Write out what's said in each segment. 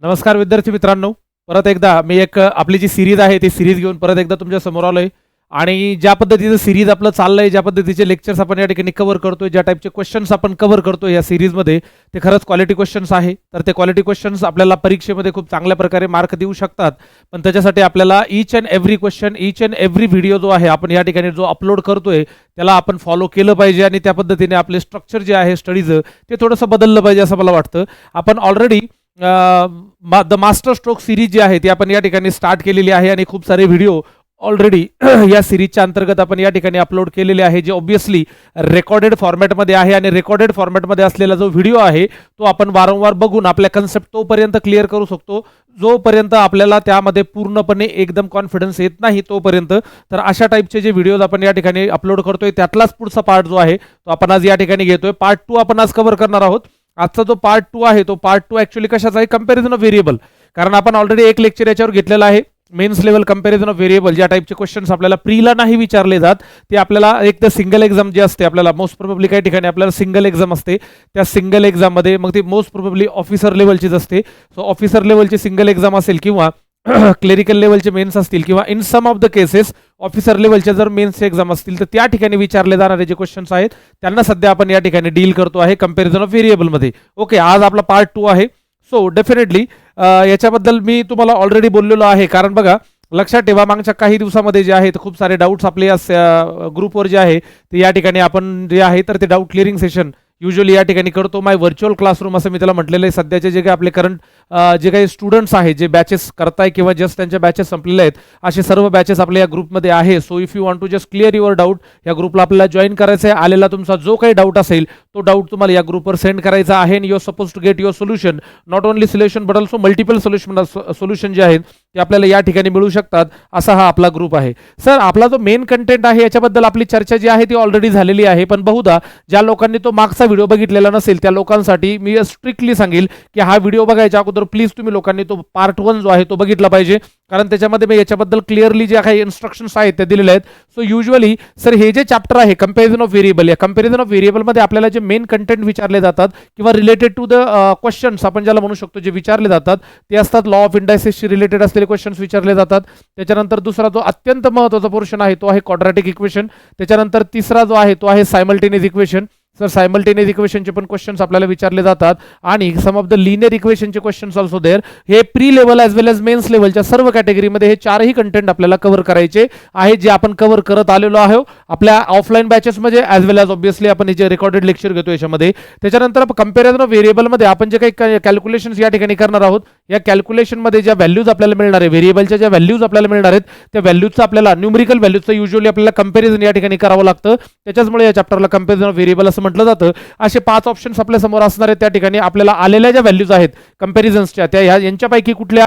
नमस्कार विद्यार्थी मित्रांनो, परत एकदा मी आपली जी सीरीज आहे ती सीरीज घेऊन परत एकदा तुमच्या समोर आलोय. आणि ज्या पद्धतीचं सीरीज आपलं चाललंय, ज्या पद्धतीचे लेक्चर्स आपण या ठिकाणी कव्हर करतोय, ज्या टाईपचे क्वेश्चन्स आपण कव्हर करतोय या सीरीजमध्ये, ते खरंच क्वालिटी क्वेश्चन्स आहे. तर ते क्वालिटी क्वेश्चन्स आपल्याला परीक्षेमध्ये खूप चांगल्या प्रकारे मार्क देऊ शकतात. पण त्याच्यासाठी आपल्याला each and every question, each and every video जो आहे आपण या ठिकाणी जो अपलोड करतोय त्याला आपण फॉलो केलं पाहिजे आणि त्या पद्धतीने आपले स्ट्रक्चर जे आहे स्टडीचं ते थोडंसं बदललं पाहिजे असं मला वाटतं. आपण already the master stroke series जी आहे ती आपण या ठिकाणी स्टार्ट केलेली आहे आणि खूप सारे व्हिडिओ ऑलरेडी या सिरीजच्या अंतर्गत आपण या ठिकाणी अपलोड केलेले आहे, जे ऑब्विसली रेकॉर्डेड फॉर्मॅटमध्ये आहे. आणि रेकॉर्डेड फॉर्मॅटमध्ये असलेला जो व्हिडिओ आहे तो आपण वारंवार बघून आपल्या कन्सेप्ट तोपर्यंत क्लिअर करू शकतो जोपर्यंत आपल्याला त्यामध्ये पूर्णपणे एकदम कॉन्फिडन्स येत नाही तोपर्यंत. तर अशा टाईपचे जे व्हिडिओज आपण या ठिकाणी अपलोड करतोय त्यातलाच पुढचा पार्ट जो आहे तो आपण आज या ठिकाणी घेतोय. पार्ट 2 आपण आज कव्हर करणार आहोत. आजचा जो पार्ट 2 आहे तो पार्ट 2 ऍक्च्युअली कशाचा आहे, कंपॅरिझन ऑफ व्हेरिएबल. कारण आपण ऑलरेडी एक लेक्चर याच्यावर घेतलेला आहे, mains level comparison of variable. ज्या टाईपचे क्वेश्चन्स आपल्याला प्रीला नाही विचारले जात ते आपल्याला एक तर सिंगल एक्झाम जे असते आपल्याला मोस्ट प्रोबेबली काही ठिकाणी आपल्याला सिंगल एक्झाम असते, त्या सिंगल एक्झाममध्ये मग ती मोस्ट प्रोबेबली ऑफिसर लेवलचीच असते. सो ऑफिसर लेवलची सिंगल एक्झाम असेल किंवा क्लेरिकल लेवलचे मेन्स असतील किंवा in some of the cases officer लेवलच्या जर मेन्सचे एक्झाम असतील तर त्या ठिकाणी विचारले जाणारे जे क्वेश्चन्स आहेत त्यांना सध्या आपण या ठिकाणी डील करतो आहे कंपॅरिझन ऑफ व्हेरिएबलमध्ये. ओके, आज आपला पार्ट 2 आहे. सो डेफिनेटली याच्याबद्दल मी तुम्हाला ऑलरेडी बोललेलो आहे. कारण बघा, लक्षात ठेवा, मागच्या काही दिवसामध्ये जे आहेत खूप सारे डाऊट्स आपले या ग्रुपवर जे आहे ते या ठिकाणी आपण जे आहे तर ते डाऊट क्लिअरिंग सेशन युजली या ठिकाणी करतो. माय व्हर्च्युअल क्लासरूम असं मी त्याला म्हटलेलं आहे. सध्याचे जे काही आपले करंट जे काही स्टुडंट्स आहेत जे बॅचेस करताय किंवा जस्ट त्यांच्या बॅचेस संपलेले आहेत असे सर्व बॅचेस आपल्या या ग्रुपमध्ये आहे. So if you want to just clear your doubt, या ग्रुपला आपल्याला जॉईन करायचं आहे. आलेला तुमचा जो काही डाऊट असेल तो डाऊट तुम्हाला या ग्रुपवर सेंड करायचा आहे. आणि you are suppose to get your solution, not only solution but also multiple solution जे आहेत ते आपल्याला या ठिकाणी मिळू शकतात. असा हा आपला ग्रुप आहे. सर, आपला जो मेन कंटेंट आहे याच्याबद्दल आपली चर्चा जी आहे ती ऑलरेडी झालेली आहे. पण बहुधा ज्या लोकांनी तो मागचा व्हिडिओ बघितलेला नसेल त्या लोकांसाठी मी स्ट्रिक्टली सांगेल की हा व्हिडिओ बघायच्या अगोदर प्लीज तुम्ही लोकांनी तो पार्ट 1 जो आहे तो बघितला पाहिजे. कारण त्याच्यामध्ये मी याच्याबद्दल क्लिअरली जे काही इन्स्ट्रक्शन्स आहेत ते दिलेले आहेत. सो युजली सर हे जे चॅप्टर आहे कंपॅरिझन ऑफ व्हेरिएबल, या कंपॅरिझन ऑफ व्हेरिएबलमध्ये आपल्याला जे मेन कंटेंट विचारले जातात किंवा रिलेटेड टू द क्वेश्चन्स आपण ज्याला म्हणू शकतो जे विचारले जातात ते असतात लॉ ऑफ इंडायसिसशी रिलेटेड असलेले क्वेश्चन्स विचारले जातात. त्याच्यानंतर दुसरा जो अत्यंत महत्त्वाचा पोर्शन आहे तो आहे क्वाड्रॅटिक इक्वेशन. त्याच्यानंतर तिसरा जो आहे तो आहे सायमल्टेनियस इक्वेशन. सर सायमल्टेनियस इक्वेशनचे पण क्वेश्चन्स आपल्याला विचारले जातात आणि सम ऑफ द लिनियर इक्वेशनचे क्वेश्चन्स ऑल्सो देअर. हे प्री लेवल ॲज वेल एज मेन्स लेवलच्या सर्व कॅटेगरीमध्ये हे चारही कंटेंट आपल्याला कव्हर करायचे आहे, जे आपण कव्हर करत आलेलो आहोत आपल्या ऑफलाईन बॅचेसमध्ये ॲज वेल एज ऑब्विसली आपण जे रेकॉर्डेड लेक्चर घेतो याच्यामध्ये. त्याच्यानंतर कंपॅरिझन ऑफ व्हेरिएबलमध्ये आपण जे काही कॅल्क्युलेशन्स या ठिकाणी करणार आहोत, या कॅल्क्युलेशनमध्ये ज्या व्हॅल्यूज आपल्याला मिळणार आहे, व्हेरिएबलच्या ज्या व्हॅल्यूज आपल्याला मिळणार आहेत त्या व्हॅल्यूजचं आपल्याला न्यूमरिकल व्हॅल्यूजचं युजली आपल्याला कंपॅरिझन या ठिकाणी करावं लागतं. त्याच्यामुळे या चॅप्टरला कंपॅरिझन ऑफ व्हेरिएबल असं म्हटलं जातं. असे 5 ऑप्शन्स आपल्या समोर असणार आहेत. त्या ठिकाणी आपल्याला आलेल्या ज्या व्हॅल्यूज आहेत कंपॅरिझन्सच्या त्या यांच्यापैकी कुठल्या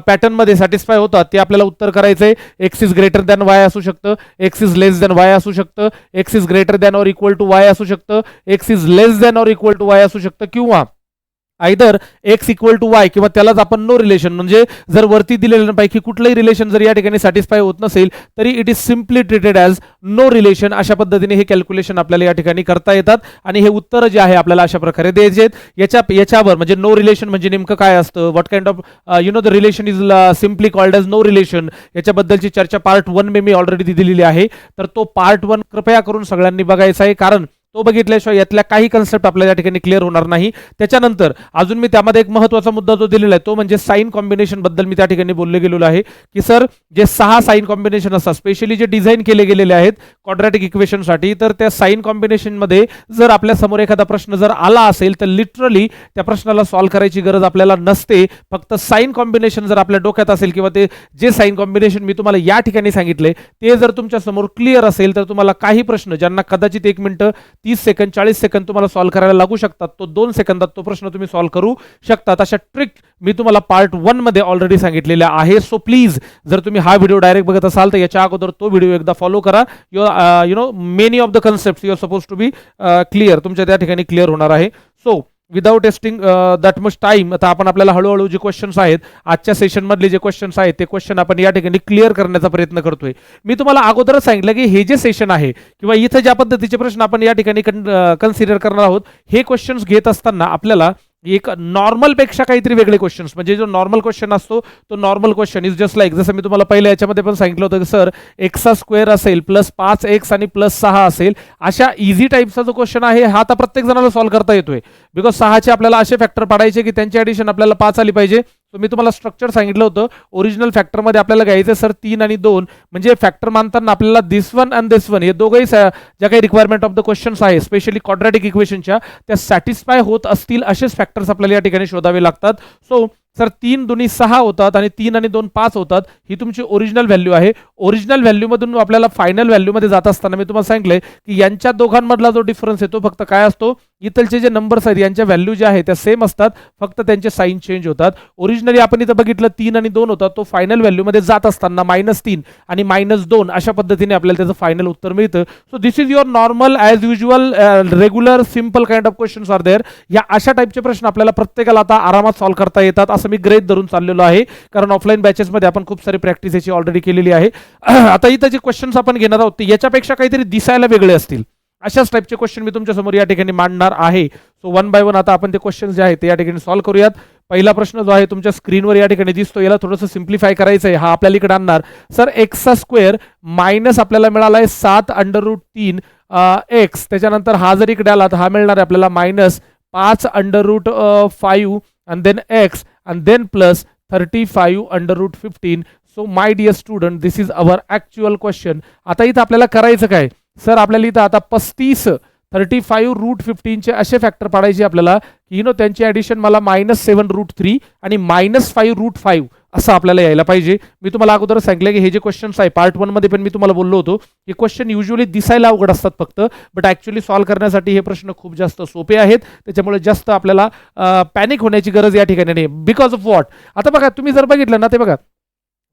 पॅटर्न मध्ये सॅटिस्फाय होतात ते आपल्याला उत्तर करायचंय. X is greater than y असू शकतं, x is less than y असू शकतं, x is greater than or equal to y असू शकतं, x is less than or equal to y असू शकतं, किंवा either x equal to y किंवा त्यालाच आपण नो रिलेशन, म्हणजे जर वरती दिलेल्यांपैकी कुठलंही रिलेशन जर या ठिकाणी सॅटिस्फाय होत नसेल तरी it is simply treated as no relation. अशा पद्धतीने हे कॅल्क्युलेशन आपल्याला या ठिकाणी करता येतात आणि हे उत्तर जे आहे आपल्याला अशा प्रकारे द्यायचे आहेत. याच्यावर म्हणजे नो रिलेशन म्हणजे नेमकं काय असतं, what kind of the relation is simply called as no relation, याच्याबद्दलची चर्चा पार्ट 1 मी ऑलरेडी दिलेली आहे. तर तो पार्ट 1 कृपया करून सगळ्यांनी बघायचा आहे, कारण तो बघितल्याशिवाय यातल्या काही कन्सेप्ट आपल्याला या ठिकाणी क्लिअर होणार नाही. त्याच्यानंतर अजून मी त्यामध्ये एक महत्त्वाचा मुद्दा जो दिलेला आहे तो म्हणजे साइन कॉम्बिनेशन बद्दल मी त्या ठिकाणी बोलले गेलेलो आहे की सर जे 6 साइन कॉम्बिनेशन असतात स्पेशली जे डिझाईन केले गेलेले आहेत क्वाड्रॅटिक इक्वेशनसाठी, तर त्या साइन कॉम्बिनेशनमध्ये जर आपल्या समोर एखादा प्रश्न जर आला असेल तर लिटरली त्या प्रश्नाला सॉल्व्ह करायची गरज आपल्याला नसते. फक्त साइन कॉम्बिनेशन जर आपल्या डोक्यात असेल किंवा ते जे साइन कॉम्बिनेशन मी तुम्हाला या ठिकाणी सांगितले ते जर तुमच्या समोर क्लिअर असेल तर तुम्हाला काही प्रश्न ज्यांना कदाचित 1 मिनिट 30 सेकंद 40 सेकंद तुम्हाला सॉल्व्ह करायला लागू शकतात, तो 2 सेकंदात तो प्रश्न तुम्ही सॉल्व्ह करू शकतात. अशा ट्रिक मी तुम्हाला पार्ट 1 मध्ये ऑलरेडी सांगितलेल्या आहे. सो प्लीज जर तुम्ही हा व्हिडिओ डायरेक्ट बघत असाल तर याच्या अगोदर तो व्हिडिओ एकदा फॉलो करा. You know many of the concept you are suppose to be clear, तुमच्या त्या ठिकाणी क्लिअर होणार आहे. So without testing that much time आता आपण आपल्याला हळूहळू जे क्वेश्चन्स आहेत आजच्या सेशन मधले जे क्वेश्चन्स आहेत ते क्वेश्चन आपण या ठिकाणी क्लिअर करण्याचा प्रयत्न करतोय. मी तुम्हाला अगोदरच सांगितलं की हे जे सेशन आहे किंवा इथं ज्या पद्धतीचे प्रश्न आपण या ठिकाणी कन्सिडर करणार आहोत हे क्वेश्चन्स घेत असताना आपल्याला एक नॉर्मल पेक्षा काहीतरी वेगळे क्वेश्चन्स, म्हणजे जो नॉर्मल क्वेश्चन असतो तो normal question is just like, जसं मी तुम्हाला पहिल्या याच्यामध्ये पण सांगितलं होतं की सर एक्सचा स्क्वेअर असेल प्लस 5x आणि प्लस 6 असेल, अशा इझी टाईपचा जो क्वेश्चन आहे हा आता प्रत्येक जणाला सॉल्व्ह करता येतोय. बिकॉज 6चे आपल्याला असे फॅक्टर पाडायचे की त्यांची ॲडिशन आपल्याला 5 आली पाहिजे. तर मी तुम्हाला स्ट्रक्चर सांगितलं होतं, ओरिजिनल फॅक्टरमध्ये आपल्याला घ्यायचं सर 3 आणि 2, म्हणजे फॅक्टर मानताना आपल्याला दिस वन अँड दिस वन हे दोघंही ज्या काही रिक्वायरमेंट ऑफ द क्वेश्चन्स आहे स्पेशली क्वाड्रॅटिक इक्वेशनच्या त्या सॅटिस्फाय होत असतील असेच फॅक्टर्स आपल्याला या ठिकाणी शोधावे लागतात. सो सर 3 दुनी 6 होतात आणि 3 आणि 2 5 होतात, ही तुमची ओरिजिनल व्हॅल्यू आहे. ओरिजिनल व्हॅल्यूमधून आपल्याला फायनल व्हॅल्यूमध्ये जात असताना मी तुम्हाला सांगितलंय की यांच्या दोघांमधला जो डिफरन्स आहे तो फक्त काय असतो, इथलचे जे नंबर्स आहेत यांच्या व्हॅल्यू ज्या आहेत त्या सेम असतात, फक्त त्यांचे साईन चेंज होतात. ओरिजिनली आपण इथं बघितलं 3 आणि 2 होतात, तो फायनल व्हॅल्यूमध्ये जात असताना -3 आणि -2 अशा पद्धतीने आपल्याला त्याचं फायनल उत्तर मिळतं. So this is your normal as usual regular simple kind of questions are there. या अशा टाईपचे प्रश्न आपल्याला प्रत्येकाला आता आरामात सॉल्व्ह करता येतात असं मी ग्रेट धरून चाललेलो आहे, कारण ऑफलाईन बॅचेसमध्ये आपण खूप सारी प्रॅक्टिस याची ऑलरेडी केलेली आहे. आता इथं जे क्वेश्चन्स आपण घेणार आहोत ते याच्यापेक्षा काहीतरी दिसायला वेगळे असतील अशाच टाईपचे क्वेश्चन मी तुमच्या समोर या ठिकाणी मांडणार आहे. सो वन बाय वन आता आपण ते क्वेश्चन जे आहेत ते या ठिकाणी सॉल्व्ह करूयात. पहिला प्रश्न जो आहे तुमच्या स्क्रीनवर या ठिकाणी दिसतो, याला थोडंसं सिम्प्लिफाय करायचं आहे. हा आपल्याला इकडे आणणार सर एक्सचा स्क्वेअर मायनस आपल्याला मिळाला आहे 7√3 एक्स, त्याच्यानंतर हा जर इकडे आला तर हा मिळणार आहे आपल्याला -5√5 and then x and then plus 35√15. So my dear student, this is our actual question. आता इथं आपल्याला करायचं काय सर, आपल्याला इथं आता 35√15 चे असे फॅक्टर पाडायचे आपल्याला की त्यांची ॲडिशन मला -7√3 आणि -5√5 असं आपल्याला यायला पाहिजे. मी तुम्हाला अगोदर सांगितलं की हे जे क्वेश्चन्स आहे पार्ट 1 मध्ये पण मी तुम्हाला बोललो होतो की क्वेश्चन युजली दिसायला अवघड असतात फक्त, बट ॲक्च्युअली सॉल्व्ह करण्यासाठी हे प्रश्न खूप जास्त सोपे आहेत. त्याच्यामुळे जास्त आपल्याला पॅनिक होण्याची गरज या ठिकाणी नाही. बिकॉज ऑफ व्हॉट, आता बघा तुम्ही जर बघितलं ना ते बघा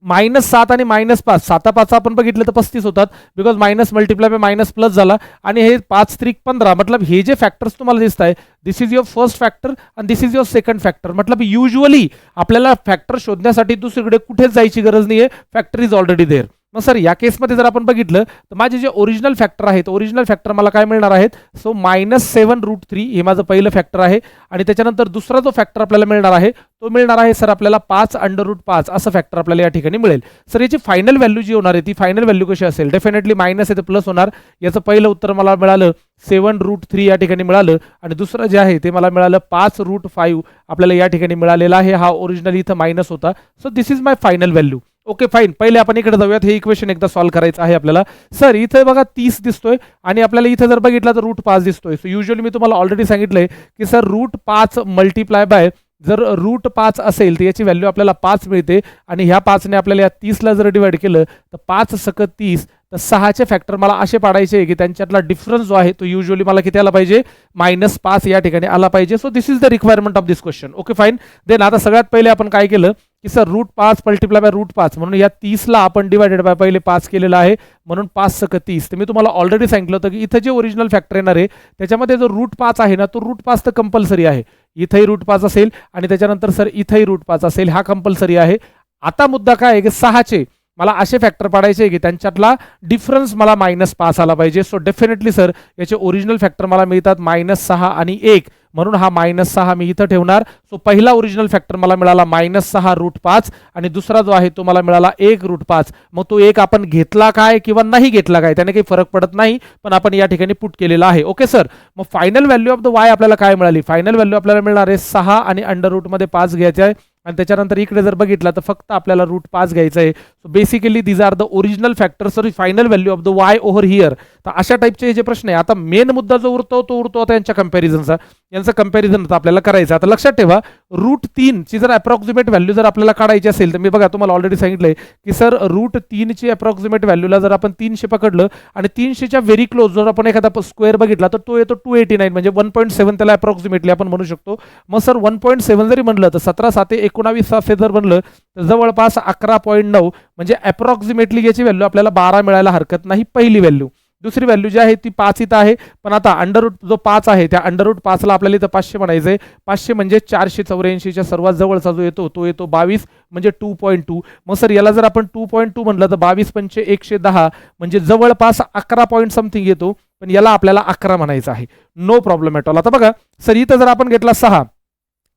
-7 आणि -5, 7 आपण बघितलं तर 35 होतात, because minus multiply by minus plus झाला, आणि हे 5 त्रिक 15, मतलब हे जे फॅक्टर्स तुम्हाला दिसत आहे this is your first factor आणि दिस इज युअर सेकंड फॅक्टर. मतलब युजली आपल्याला फॅक्टर शोधण्यासाठी दुसरीकडे कुठेच जायची गरज नाही आहे, फॅक्टर इज ऑलरेडी देअर. मग सर या केसमध्ये जर आपण बघितलं तर माझे जे ओरिजिनल फॅक्टर आहेत, ओरिजिनल फॅक्टर मला काय मिळणार आहेत, सो -7√3 हे माझं पहिलं फॅक्टर आहे, आणि त्याच्यानंतर दुसरा जो फॅक्टर आपल्याला मिळणार आहे तो मिळणार आहे सर आपल्याला 5√5 असं फॅक्टर आपल्याला या ठिकाणी मिळेल. सर याची फायनल व्हॅल्यू जी होणार आहे ती फायनल व्हॅल्यू कशी असेल, डेफिनेटली मायनस आहे तर प्लस होणार. याचं पहिलं उत्तर मला मिळालं 7√3 या ठिकाणी मिळालं, आणि दुसरं जे आहे ते मला मिळालं 5√5 आपल्याला या ठिकाणी मिळालेला आहे. हा ओरिजिनली इथं मायनस होता. So this is my final value. Okay fine, पहिले आपण इकडे जाऊयात, हे इक्वेशन एकदा सॉल्व्ह करायचं आहे आपल्याला. सर इथे बघा 30 दिसतोय आणि आपल्याला इथे जर बघितलं तर √5 दिसतोय. सो युजली मी तुम्हाला ऑलरेडी सांगितलंय की सर √5 मल्टिप्लाय बाय, जर √5 असेल तर याची व्हॅल्यू आपल्याला 5 मिळते, आणि ह्या 5ने आपल्याला या 30ला जर डिवाइड केलं तर 5 सकट 30, तर 6चे फॅक्टर मला असे पाडायचे की त्यांच्यातला डिफरन्स जो आहे तो युजली मला किती आला पाहिजे, -5 या ठिकाणी आला पाहिजे. So this is the requirement of this question. Okay fine. Then आता सगळ्यात पहिले आपण काय केलं की सर √5 मल्टिप्लाय बाय √5, म्हणून या 30ला आपण डिवायडेड बाय पहिले 5 केलेला आहे, म्हणून 5 सकट 30. तर मी तुम्हाला ऑलरेडी सांगितलं होतं की इथं जे ओरिजिनल फॅक्टर येणार आहे त्याच्यामध्ये जो √5 आहे ना तो √5 तर कंपल्सरी आहे, इथंही √5 असेल आणि त्याच्यानंतर सर इथंही √5 असेल, हा कंपल्सरी आहे. आता मुद्दा काय आहे की 6चे मला असे फॅक्टर पाडायचे की त्यांच्यातला डिफरन्स मला -5 आला पाहिजे. सो डेफिनेटली सर याचे ओरिजिनल फॅक्टर मला मिळतात -6 आणि 1, म्हणून हा -6 मी इथं ठेवणार. सो पहिला ओरिजिनल फॅक्टर मला मिळाला -6√5 आणि दुसरा जो आहे तो मला मिळाला 1√5. मग तो 1 आपण घेतला काय किंवा नाही घेतला काय त्याने काही फरक पडत नाही, पण आपण या ठिकाणी पुट केलेला आहे. ओके सर, मग final value of the Y आपल्याला काय मिळाली, फायनल व्हॅल्यू आपल्याला मिळणार आहे 6 आणि √मध्ये 5 घ्यायचे आहे, आणि त्याच्यानंतर इकडे जर बघितलं तर फक्त आपल्याला √5 घ्यायचं आहे. So basically these are the original factor, sorry final value of the y over here. तर अशा टाईपचे जे प्रश्न आहे, आता मेन मुद्दा जो उरतो तो उरतो आता यांच्या कंपॅरिझनचा, यांचं कंपॅरिझन आपल्याला करायचं. आता लक्षात ठेवा √3 ची जर अप्रॉक्सिमेट व्हॅल्यू जर आपल्याला काढायची असेल तर मी बघा तुम्हाला ऑलरेडी सांगितलंय की सर √3 ची अप्रॉक्सिमेट व्हॅल्यूला जर आपण 300 पकडलं आणि 300च्या व्हेरी क्लोज जर आपण एखादा स्क्वेअर बघितला तर तो येतो 289, म्हणजे 1.7 त्याला अप्रॉक्सिमेटली आपण म्हणू शकतो. मग सर 1.7 जरी म्हणलं तर 17 7 19 असे जर म्हणलं तर जवळपास 11.9, म्हणजे अप्रॉक्सिमेटली याची व्हॅल्यू आपल्याला 12 मिळायला हरकत नाही, पहिली व्हॅल्यू. दुसरी व्हॅल्यू जी आहे ती 5 इथं आहे, पण आता अंडररूट जो 5 आहे त्या √5ला आपल्याला इथं 500 म्हणायचं आहे. 500 म्हणजे 484च्या सर्वात जवळचा जो येतो तो येतो 22, म्हणजे 2.2. मग सर याला जर आपण 2.2 म्हणलं तर 22 पंचे 110, म्हणजे जवळपास 11 पॉईंट समथिंग येतो, पण याला आपल्याला 11 म्हणायचं आहे. No problem at all. आता बघा सर इथं जर आपण घेतला 6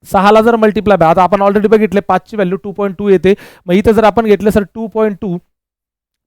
6ला जर मल्टिप्लाय, आता आपण ऑलरेडी बघितले 5ची व्हॅल्यू 2.2 येते, मग इथं जर आपण घेतलं सर 2.2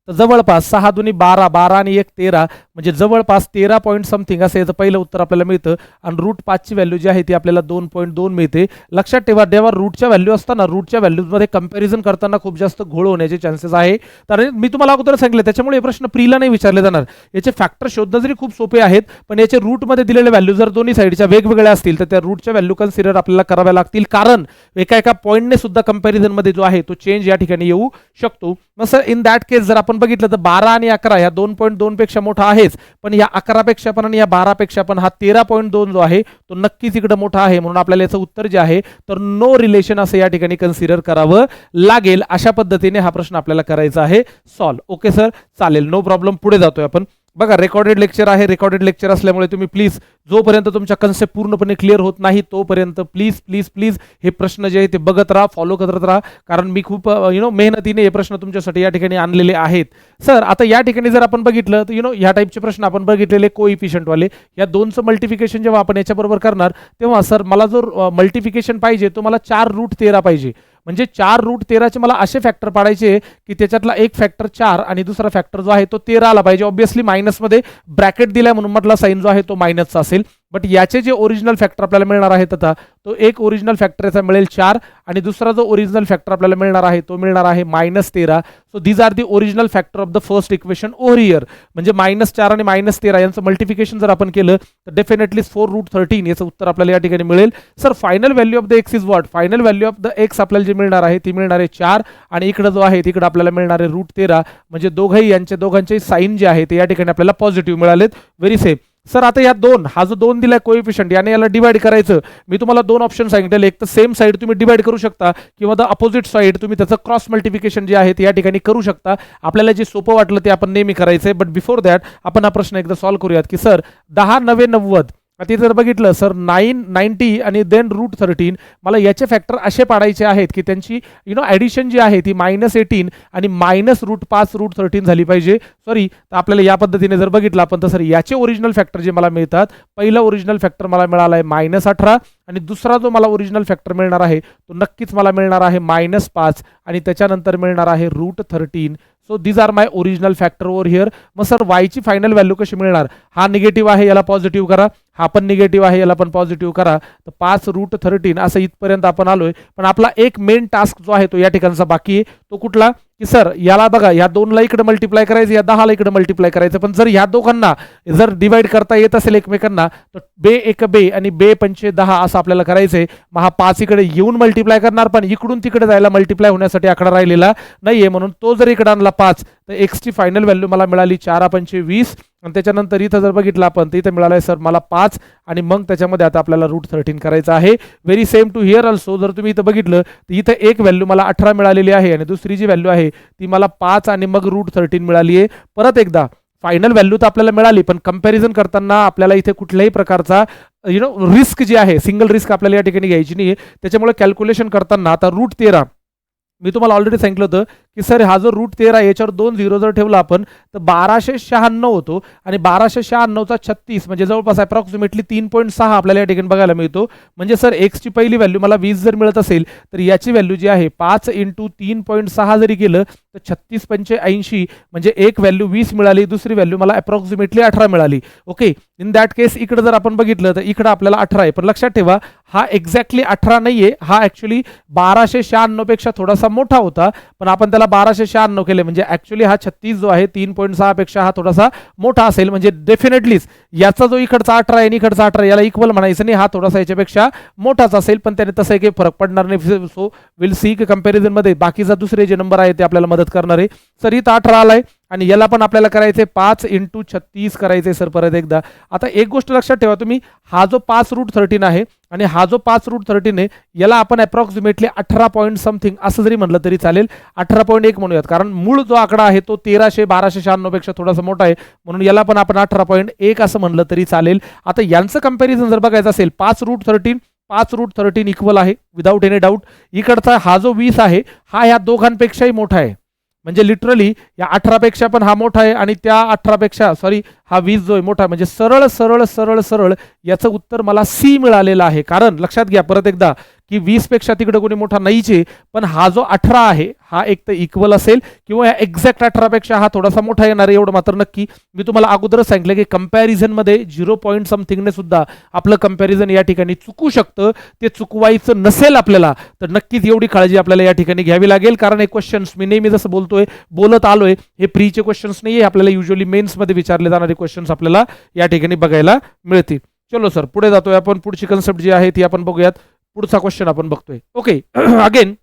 तर जवळपास 6 दुनी 12, 12 आणि 1 13, म्हणजे जवळपास 13 पॉईंट समथिंग असं याचं पहिलं उत्तर आपल्याला मिळतं. आणि रूट 5ची व्हॅल्यू जी आहे ती आपल्याला 2.2 मिळते. लक्षात ठेवा, जेव्हा रूटच्या व्हॅल्यू असताना रूटच्या व्हॅल्यूजमध्ये कंपॅरिझन करताना खूप जास्त घोळ होण्याचे चान्सेस आहे. तर मी तुम्हाला अगोदर सांगितलं, त्याच्यामुळे हे प्रश्न प्रीला नाही विचारले जाणार. याचे फॅक्टर शोधणं जरी खूप सोपे आहेत, पण याचे रूटमध्ये दिलेले व्हॅल्यू जर दोन्ही साईडच्या वेगवेगळ्या असतील तर त्या रूटच्या व्हॅल्यू कन्सिडर आपल्याला कराव्या लागतील, कारण एका पॉईंटने सुद्धा कंपॅरिझनमध्ये जो आहे तो चेंज या ठिकाणी येऊ शकतो. मग सर इन दॅट केस जर आपण बघितलं तर 12 आणि 11 या 2.2 पेक्षा मोठा आहेच, पण या 11 पेक्षा पण आणि या 12 पेक्षा पण हा 13.2 जो आहे तो नक्कीच इकडे मोठा आहे. म्हणून आपल्याला याचं उत्तर जे आहे तर नो रिलेशन असं या ठिकाणी कन्सिडर करावं लागेल. अशा पद्धतीने हा प्रश्न आपल्याला करायचा आहे सॉल्व. ओके सर, चालेल, नो प्रॉब्लेम. पुढे जातोय आपण. बघा, रेकॉर्डेड लेक्चर आहे. रेकॉर्डेड लेक्चर असल्यामुळे तुम्ही प्लीज जोपर्यंत तुमच्या कन्सेप्ट पूर्णपणे क्लिअर होत नाही तोपर्यंत प्लीज प्लीज प्लीज हे प्रश्न जे आहे ते बघत राहा, फॉलो करत राहा, कारण मी खूप मेहनतीने हे प्रश्न तुमच्यासाठी या ठिकाणी आणलेले आहेत. सर आता या ठिकाणी जर आपण बघितलं तर ह्या टाईपचे प्रश्न आपण बघितलेले कोइफिशियंटवाले, या दोनचं मल्टिफिकेशन जेव्हा आपण याच्याबरोबर करणार तेव्हा सर मला जो मल्टिफिकेशन पाहिजे तो मला 4√13 पाहिजे. म्हणजे 4√13चे मला असे फॅक्टर पाडायचे की त्याच्यातला एक फॅक्टर 4 आणि दुसरा फॅक्टर जो आहे तो 13 आला पाहिजे. ऑब्व्हियसली मायनसमध्ये ब्रॅकेट दिलाय म्हणून म्हटला साईन जो आहे तो मायनसचा असेल. बट याचे जे ओरिजिनल फॅक्टर आपल्याला मिळणार आहेत आता, तो एक ओरिजिनल फॅक्टर याचा मिळेल 4 आणि दुसरा जो ओरिजिनल फॅक्टर आपल्याला मिळणार आहे तो मिळणार आहे -13. So these are the original factor of the first equation over here. म्हणजे -4 आणि -13 यांचं मल्टिफिकेशन जर आपण केलं तर डेफिनेटली 4√13 याचं उत्तर आपल्याला या ठिकाणी मिळेल. Sir final value of the x is what? Final value of the x आपल्याला जे मिळणार आहे ती मिळणार आहे 4 आणि इकडे जो आहे तिकडे आपल्याला मिळणार आहे √13. म्हणजे दोघांचे साईन जे आहे ते या ठिकाणी आपल्याला पॉझिटिव्ह मिळालेत. Very same. सर आता या हा जो 2 दिलाय कोएफिशियंट, याने याला डिवाइड करायचं. मी तुम्हाला 2 ऑप्शन सांगितले, एक तर सेम साईड तुम्ही डिवाइड करू शकता किंवा द अपोजिट साईड तुम्ही त्याचं क्रॉस मल्टिफिकेशन जे आहे ते या ठिकाणी करू शकता. आपल्याला जे सोपं वाटलं ते आपण नेहमी करायचंय. बट बिफोर दॅट आपण हा प्रश्न एकदा सॉल्व्ह करूयात की सर 10 9 90 आता जर बघितलं सर 990 आणि देन √13 मला याचे फॅक्टर असे पाडायचे आहेत की त्यांची ॲडिशन जी आहे ती -18 आणि -5√13 झाली पाहिजे. सॉरी, तर आपल्याला या पद्धतीने जर बघितलं आपण तर सर याचे ओरिजिनल फॅक्टर जे मला मिळतात, पहिला ओरिजिनल फॅक्टर मला मिळाला आहे -18 आणि दुसरा जो मला ओरिजिनल फॅक्टर मिळणार आहे तो नक्कीच मला मिळणार आहे -5 आणि त्याच्यानंतर मिळणार आहे √13. So these are my original factor over here. मग सर वायची फायनल व्हॅल्यू कशी मिळणार? हा निगेटिव्ह आहे याला पॉझिटिव्ह करा, हा पण निगेटिव्ह आहे याला पण पॉझिटिव्ह करा. तर 5√13 असं इथपर्यंत आपण आलोय. पण आपला एक मेन टास्क जो आहे तो या ठिकाणचा बाकी आहे. तो कुठला? की सर याला बघा, या 2ला इकडे मल्टिप्लाय करायचं, या 10ला इकडे मल्टिप्लाय करायचं. पण जर ह्या दोघांना जर डिवाइड करता येत असेल एकमेकांना तर बे एक बे आणि बे पंचे 10 असं आपल्याला करायचंय. मग हा 5 इकडे येऊन मल्टिप्लाय करणार, पण इकडून तिकडे जायला मल्टिप्लाय होण्यासाठी आकडा राहिलेला नाहीये. म्हणून तो जर इकडे आणला 5 तर एक्सची फायनल व्हॅल्यू मला मिळाली 4 पंचे 20 आणि त्याच्यानंतर इथं जर बघितलं आपण तर इथं मिळालंय सर मला 5 आणि मग त्याच्यामध्ये आता आपल्याला √13 करायचं आहे. Very same to here also. जर तुम्ही इथं बघितलं तर इथं एक व्हॅल्यू मला 18 मिळालेली आहे आणि दुसरी जी व्हॅल्यू आहे ती मला 5 आणि मग √13 मिळाली आहे. परत एकदा फायनल व्हॅल्यू तर आपल्याला मिळाली, पण कंपॅरिझन करताना आपल्याला इथे कुठल्याही प्रकारचा रिस्क जी आहे, सिंगल रिस्क आपल्याला या ठिकाणी घ्यायची नाही. त्याच्यामुळे कॅल्क्युलेशन करताना आता √13 मी तुम्हाला ऑलरेडी सांगितलं होतं की सर हा जो √13 याच्यावर 2 0 जर ठेवला आपण तर 1296 होतो आणि 1296चा 36 म्हणजे जवळपास अप्रॉक्सिमेटली 3.6 आपल्याला या ठिकाणी बघायला मिळतो. म्हणजे सर एक्सची पहिली व्हॅल्यू मला 20 जर मिळत असेल तर याची व्हॅल्यू जी आहे 5 × 3.6 जरी केलं तर 36 पंचे 80 म्हणजे एक व्हॅल्यू 20 मिळाली, दुसरी व्हॅल्यू मला अप्रॉक्सिमेटली 18 मिळाली. ओके, इन दॅट केस इकडे जर आपण बघितलं तर इकडे आपल्याला 18 आहे. पण लक्षात ठेवा हा एक्झॅक्टली 18 नाहीये, हा ऍक्च्युली 1296 पेक्षा थोडासा मोठा होता, पण आपण त्याला 1296 केले म्हणजे ऍक्च्युली हा 36 जो आहे 3.6 पेक्षा हा थोडासा मोठा असेल. म्हणजे डेफिनेटलीच याचा जो इकडचा 18 आहे आणि इकडचा 18 याला इक्वल म्हणायचं नाही, हा थोडासा याच्यापेक्षा मोठाच असेल. पण त्याने तसं काही फरक पडणार नाही. सो विल सी की कंपॅरिझन मध्ये बाकीचा दुसरे जे नंबर आहे ते आपल्याला मदत करणार आहे. सर इथं 18 आलाय आणि याला पण आपल्याला करायचे 5 × 36 करायचे. सर परत एकदा आता एक गोष्ट लक्षात ठेवा तुम्ही, हा जो 5√13 आहे आणि हा जो 5√13 आहे याला आपण अप्रॉक्सिमेटली 18 पॉईंट समथिंग असं जरी म्हटलं तरी चालेल, 18.1 म्हणूयात, कारण मूळ जो आकडा आहे तो 1296 पेक्षा थोडासा मोठा आहे म्हणून याला पण आपण 18.1 असं म्हणलं तरी चालेल. आता यांचं कंपॅरिझन जर बघायचं असेल 5√13 इक्वल आहे विदाऊट एनी डाऊट. इकडचा हा जो 20 आहे हा या दोघांपेक्षाही मोठा आहे. म्हणजे लिटरली या 18 पेक्षा पण हा मोठा आहे आणि त्या 18 पेक्षा हा 20 जो आहे मोठा, म्हणजे सरळ सरळ सरळ सरळ याचं उत्तर मला सी मिळालेलं आहे. कारण लक्षात घ्या परत एकदा की 20 पेक्षा तिकडे कोणी मोठा नाहीच आहे, पण हा जो 18 आहे हा एक तर इक्वल असेल किंवा एक्झॅक्ट 18 पेक्षा हा थोडासा मोठा येणार आहे, एवढं मात्र नक्की. मी तुम्हाला अगोदरच सांगितलं की कंपॅरिझनमध्ये 0 पॉईंट समथिंगने सुद्धा आपलं कंपॅरिझन या ठिकाणी चुकू शकतं. ते चुकवायचं नसेल आपल्याला तर नक्कीच एवढी काळजी आपल्याला या ठिकाणी घ्यावी लागेल. कारण हे क्वेश्चन्स मी नेहमी जसं बोलत आलोय, हे प्रीचे क्वेश्चन्स नाही आहे, आपल्याला युजली मेन्समध्ये विचारले जाणारे क्वेश्चन्स आपल्याला या ठिकाणी बघायला मिळतील. चलो सर पुढे जातोय आपण. पुढची कन्सेप्ट जी आहे ती आपण बघूयात. पुढचा क्वेश्चन आपण बघतोय. ओके अगेन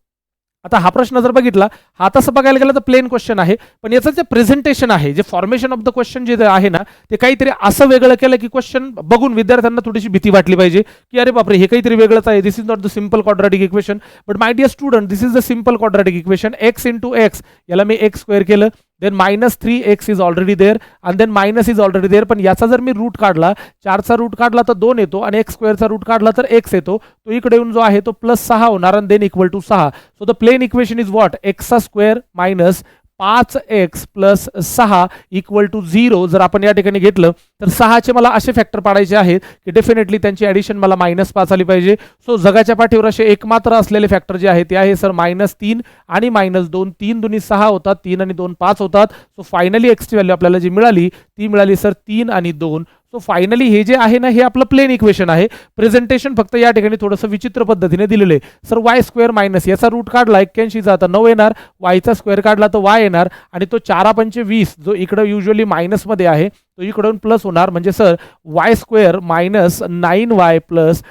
आता हा प्रश्न जर बघितला, हा तसं बघायला गेला तर प्लेन क्वेश्चन आहे, पण याचं जे प्रेझेंटेशन आहे, जे फॉर्मेशन ऑफ द क्वेश्चन जे आहे ना, ते काहीतरी असं वेगळं केलं की क्वेश्चन बघून विद्यार्थ्यांना थोडीशी भीती वाटली पाहिजे की अरे बापरे हे काहीतरी वेगळंच आहे. This is not the simple quadratic equation, but my dear student this is the simple quadratic equation. X into X, याला मी एक्स स्क्वेअर केलं, then -3x is already there आणि then minus is already there. पण याचा जर मी route काढला, 4चा route काढला तर 2 येतो आणि एक्स स्क्वेअरचा रूट काढला तर x येतो. तो इकडे येऊन जो आहे तो +6 होणार आणि then equal to 6. So the plain equation is what, x square minus 5x plus 6 equal to 0. जर आपण या ठिकाणी घेतलं तर 6चे मला असे फॅक्टर पाडायचे आहेत की डेफिनेटली त्यांची ॲडिशन मला -5 आली पाहिजे. सो जगाच्या पाठीवर असे एकमात्र असलेले फॅक्टर जे आहे ते आहे सर -3 आणि -2. 3 दुनी 6 होतात, 3 आणि 2 5 होतात. सो फायनली एक्सची व्हॅल्यू आपल्याला जी मिळाली ती मिळाली सर 3 आणि 2. सो फायनली हे जे आहे ना हे आपलं प्लेन इक्वेशन आहे. प्रेझेंटेशन फक्त या ठिकाणी थोडंसं विचित्र पद्धतीने दिलेलं आहे सर. y स्क्वेअर मायनस याचा रूट काढला 81चा तर 9 येणार, yचा स्क्वेअर काढला तर y येणार आणि तो 4×5 20 जो इकडं युजली मायनसमध्ये आहे तो इकडून प्लस होणार. म्हणजे sir y square minus 9y plus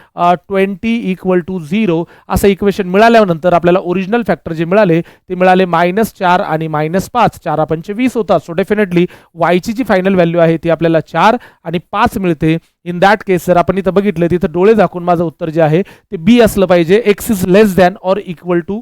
20 equal to 0 असं इक्वेशन मिळाल्यानंतर आपल्याला ओरिजिनल फॅक्टर जे मिळाले ते मिळाले -4 आणि -5. 4×5 20 होतात. सो डेफिनेटली yची जी फायनल व्हॅल्यू आहे ती आपल्याला 4 आणि 5 मिळते. इन दॅट केस जर आपण इथं बघितलं तिथं डोळे झाकून माझं उत्तर जे आहे ते बी असलं पाहिजे. X is less than or equal to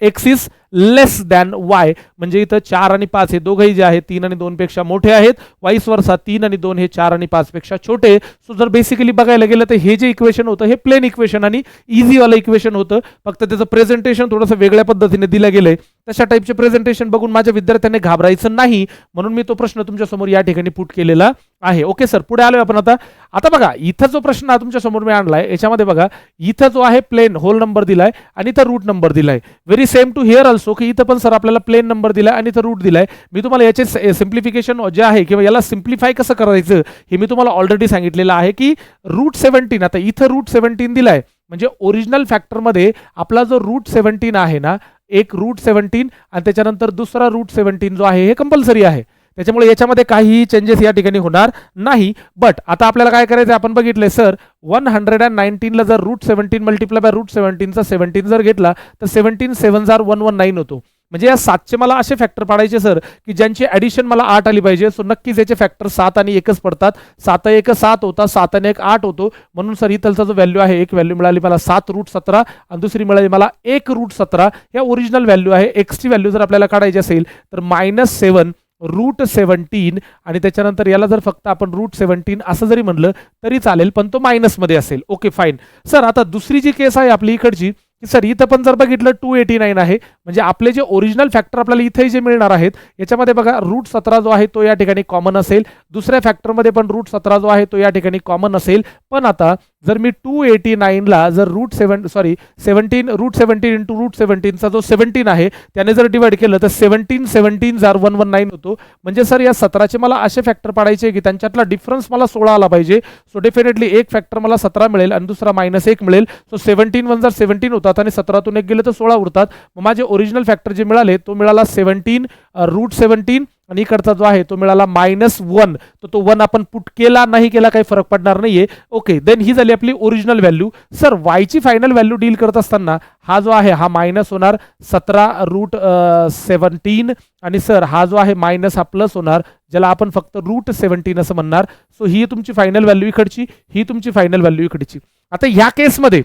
x is less than y. म्हणजे इथं 4 आणि 5 हे दोघंही जे आहेत 3 आणि 2 पेक्षा मोठे आहेत. वाईस वर्सा 3 आणि 2 हे 4 आणि 5 पेक्षा छोटे. सो जर बेसिकली बघायला गेलं तर हे जे इक्वेशन होतं हे प्लेन इक्वेशन आणि इझीवालं इक्वेशन होतं. फक्त त्याचं प्रेझेंटेशन थोडंसं वेगळ्या पद्धतीने दिलं गेलंय. तशा टाईपचे प्रेझेंटेशन बघून माझ्या विद्यार्थ्यांनी घाबरायचं नाही, म्हणून मी तो प्रश्न तुमच्या समोर या ठिकाणी पुट केलेला आहे. ओके सर पुढे आलोय आपण. आता बघा इथं जो प्रश्न तुमच्या समोर मी आणलाय याच्यामध्ये बघा इथं जो आहे प्लेन होल नंबर दिलाय आणि इथं रूट नंबर दिलाय. Very same to here also की इथं पण सर आपल्याला प्लेन नंबर दिलाय आणि इथं रूट दिलाय. मी तुम्हाला याचे सिम्प्लिफिकेशन जे आहे किंवा याला सिम्प्लिफाय कसं करायचं हे मी तुम्हाला ऑलरेडी सांगितलेलं आहे की √17 आता इथं √17 दिलाय म्हणजे ओरिजिनल फॅक्टरमध्ये आपला जो √17 आहे ना, एक √17 आणि त्याच्यानंतर दुसरा √17 जो आहे हे कंपल्सरी आहे. त्याच्यामुळे याच्यामध्ये काहीही चेंजेस या ठिकाणी होणार नाही. बट आता आपल्याला काय करायचं आपण बघितलंय सर 119 ला जर √17 मल्टिप्लाय बाय √17चा 17 जर घेतला तर 17 7 119 होतो. म्हणजे या 7चे मला असे फॅक्टर पाडायचे सर की ज्यांची ॲडिशन मला 8 आली पाहिजे. सो नक्कीच याचे फॅक्टर 7 आणि 1च पडतात. 7 1 7 होता, 7 आणि 1 8 होतो. म्हणून सर इथलचा जो व्हॅल्यू आहे एक व्हॅल्यू मिळाली मला 7√17 आणि दुसरी मिळाली मला 1√17. या ओरिजिनल व्हॅल्यू आहे. एक्सची व्हॅल्यू जर आपल्याला काढायची असेल तर -7 √17 आणि त्याच्यानंतर याला जर फक्त आपण √17 असं जरी म्हणलं तरी चालेल, पण तो मायनसमध्ये असेल. Okay fine sir. आता दुसरी जी केस आहे आपली इकडची की सर इथं पण जर बघितलं 289 आहे म्हणजे आपले जे ओरिजिनल फॅक्टर आपल्याला इथे जे मिळणार आहेत याच्यामध्ये बघा √17 जो आहे तो या ठिकाणी कॉमन असेल. दुसऱ्या फॅक्टरमध्ये पण √17 जो आहे तो या ठिकाणी कॉमन असेल. पण आता जर मी 289ला जर √17 इंटू √17चा जो 17 आहे त्याने जर डिवाइड केलं तर 17 119 होतो. म्हणजे सर या 17चे मला असे फॅक्टर पाडायचे की त्यांच्यातला डिफरन्स मला 16 आला पाहिजे. सो डेफिनेटली एक फॅक्टर मला 17 मिळेल आणि दुसरा -1 मिळेल. सो 17 1 जर 17 होतात आणि 17तून 1 गेले तर 16 उरतात. मग माझे ओरिजिनल फॅक्टर जे मिळाले तो मिळाला 17 √17 आणि इकडचा जो आहे तो मिळाला -1. तर तो 1 आपण पुट केला नाही केला काही फरक पडणार नाहीये. ओके देन ही झाली आपली ओरिजिनल व्हॅल्यू. सर वायची फायनल व्हॅल्यू डील करत असताना हा जो आहे हा मायनस होणार 17√17 आणि सर हा जो आहे मायनस हा प्लस होणार ज्याला आपण फक्त √17 असं म्हणणार. सो ही तुमची फायनल व्हॅल्यू इकडची, ही तुमची फायनल व्हॅल्यू इकडची. आता ह्या केसमध्ये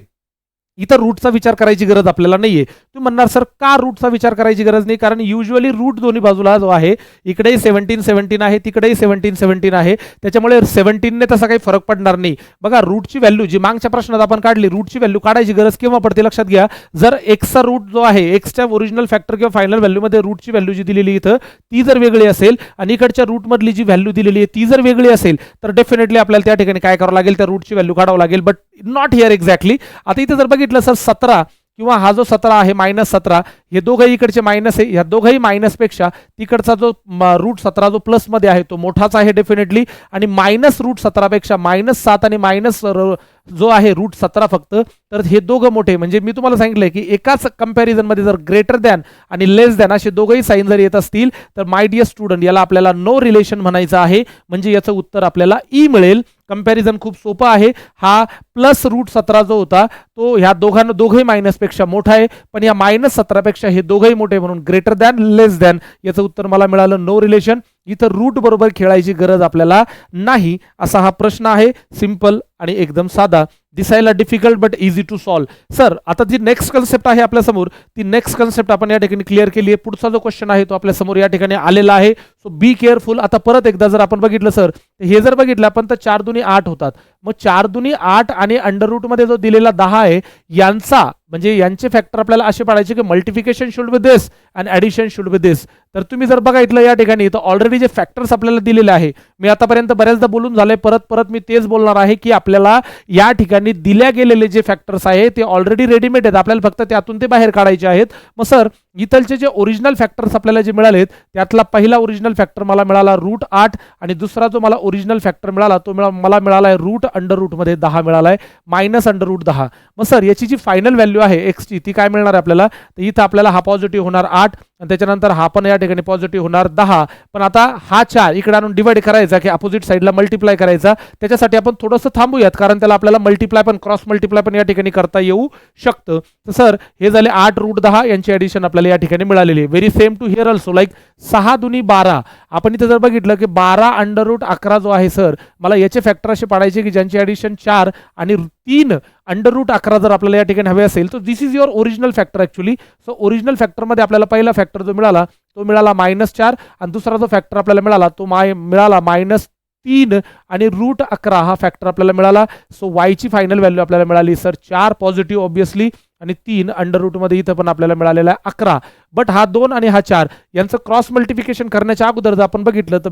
इथं रूटचा विचार करायची गरज आपल्याला नाहीये. तुम्ही म्हणणार सर का रूटचा विचार करायची गरज नाही, कारण युजली रूट दोन्ही बाजूला जो आहे इकडेही 17 आहे तिकडेही 17 आहे, त्याच्यामुळे 17ने तसा काही फरक पडणार नाही. बघा रूटची व्हॅल्यू जी मागच्या प्रश्नात आपण काढली, रूटची व्हॅल्यू काढायची गरज केव्हा पडते लक्षात घ्या, जर एक्सचा रूट जो आहे एक्सच्या ओरिजिनल फॅक्टर किंवा फायनल व्हॅल्यूमध्ये रूटची व्हॅल्यू जी दिलेली इथं ती जर वेगळी असेल आणि इकडच्या रूटमधली जी व्हॅल्यू दिलेली आहे ती जर वेगळी असेल तर डेफिनेटली आपल्याला त्या ठिकाणी काय करावं लागेल, त्या रूटची व्हॅल्यू काढावं लागेल. But not here exactly. आता इथे जर बघितलं सर 17 किंवा हा जो 17 आहे -17, हे दोघंही इकडचे मायनस आहे, ह्या दोघंही मायनसपेक्षा तिकडचा जो रूट 17 जो प्लस मध्ये आहे तो मोठाच आहे डेफिनेटली, आणि मायनस रूट 17 पेक्षा -7 आणि मायनस जो आहे रूट 17 फक्त, तर हे दोघं मोठे. म्हणजे मी तुम्हाला सांगितलंय की एकाच कंपॅरिझन मध्ये जर ग्रेटर दॅन आणि लेस दॅन असे दोघंही साईन जर येत असतील तर माय डिअर स्टुडंट याला आपल्याला नो रिलेशन म्हणायचं आहे. म्हणजे याचं उत्तर आपल्याला ई मिळेल. कंपॅरिझन खूप सोपं आहे. हा प्लस रूट 17 जो होता तो ह्या दोघंही मायनस पेक्षा मोठा आहे, पण या -17 पेक्षा हे दोघंही मोठे, म्हणून ग्रेटर दॅन लेस दॅन याचं उत्तर मला मिळालं नो रिलेशन. इथं रूट बरोबर खेळायची गरज आपल्याला नाही असा हा प्रश्न आहे. सिंपल आणि एकदम साधा, दिसायला difficult but easy to solve. Sir आता जी नेक्स्ट कन्सेप्ट आहे आपल्या समोर, ती नेक्स्ट कन्सेप्ट आपण या ठिकाणी क्लिअर केली आहे. पुढचा जो क्वेश्चन आहे तो आपल्या समोर या ठिकाणी आलेला आहे. So be careful. आता परत एकदा जर आपण बघितलं सर, हे जर बघितलं आपण तर 4 दुनी 8 होतात. मग 4 दुनी 8 आणि अंडर रूट मध्ये जो दिलेला 10 आहे यांचा म्हणजे यांचे फॅक्टर आपल्याला असे पाडायचे की multiplication should be this and addition should be this. तर तुम्ही जर बघितलं या ठिकाणी तर ऑलरेडी जे फॅक्टर्स आपल्याला दिलेले आहे, मी आतापर्यंत बऱ्याचदा बोलून झाले, परत मी तेच बोलणार आहे की आपल्याला या ठिकाणी दिल्या गेलेले जे फॅक्टर्स आहेत ते ऑलरेडी रेडीमेड आहेत, आपल्याला फक्त त्यातून ते बाहेर काढायचे आहेत. मग सर इथलचे जे ओरिजिनल फॅक्टर्स आपल्याला जे मिळालेत त्यातला पहिला ओरिजिनल फॅक्टर मला मिळाला रूट 8 आणि दुसरा जो मला ओरिजिनल फॅक्टर मिळाला तो मला मिळाला आहे रूट अंडर रूट मध्ये 10 मिळाला आहे, मायनस अंडर रूट 10. मग सर याची जी फायनल व्हॅल्यू आहे एक्सची ती काय मिळणार आहे आपल्याला, तर इथं आपल्याला हा पॉझिटिव्ह होणार 8 आणि त्याच्यानंतर हा पण या ठिकाणी पॉझिटिव्ह होणार 10. पण आता हा 4 इकडे आणून डिवाइड करायचा की अपोजिट साईडला मल्टिप्लाय करायचा, त्याच्यासाठी आपण थोडंसं थांबूयात कारण त्याला आपल्याला मल्टिप्लाय पण क्रॉस मल्टिप्लाय पण या ठिकाणी करता येऊ शकतं. तर सर हे झाले 8 रूट 10 यांची ॲडिशन आपल्याला या ठिकाणी मिळालेली आहे. Very same to here also, like 6 दुनी 12. आपण इथे जर बघितलं की 12 अंडर रूट 11 जो आहे सर, मला याचे फॅक्टर असे पाडायचे की ज्यांची ॲडिशन 4 आणि 3 अंडर रूट 11 जर आपल्याला या ठिकाणी हवे असेल तर this is your original factor actually. So original फॅक्टरमध्ये आपल्याला पहिला फॅक्टर जो मिळाला तो मिळाला -4 आणि दुसरा जो फॅक्टर आपल्याला मिळाला तो मिळाला -3 आणि रूट 11 हा फॅक्टर आपल्याला मिळाला. सो वायची फायनल व्हॅल्यू आपल्याला मिळाली सर 4 पॉझिटिव्ह ऑब्विसली आणि 3 अंडर रूट मध्ये इथं पण आपल्याला मिळालेला आहे 11. बट हा 2 आणि हा 4 यांचं क्रॉस मल्टिप्लिकेशन करण्याच्या अगोदर जर आपण बघितलं तर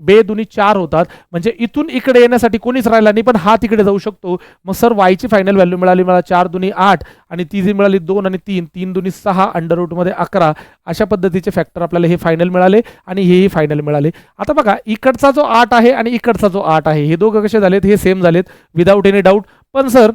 बे दोन्ही 4 होतात, म्हणजे इथून इकडे येण्यासाठी कोणीच राहिला नाही पण हा तिकडे जाऊ शकतो. मग सर वायची फायनल व्हॅल्यू मिळाली मला 4 दुनी 8 आणि ती जी मिळाली 2 आणि 3 दुनी 6 अंडर रूट मध्ये 11. अशा पद्धतीचे फॅक्टर आपल्याला हे फायनल मिळाले आणि हेही फायनल मिळाले. आता बघा इकडचा जो 8 आहे आणि इकडचा जो 8 आहे हे दोघं कसे झालेत, हे सेम झालेत विदाऊट एनी डाऊट. पण सर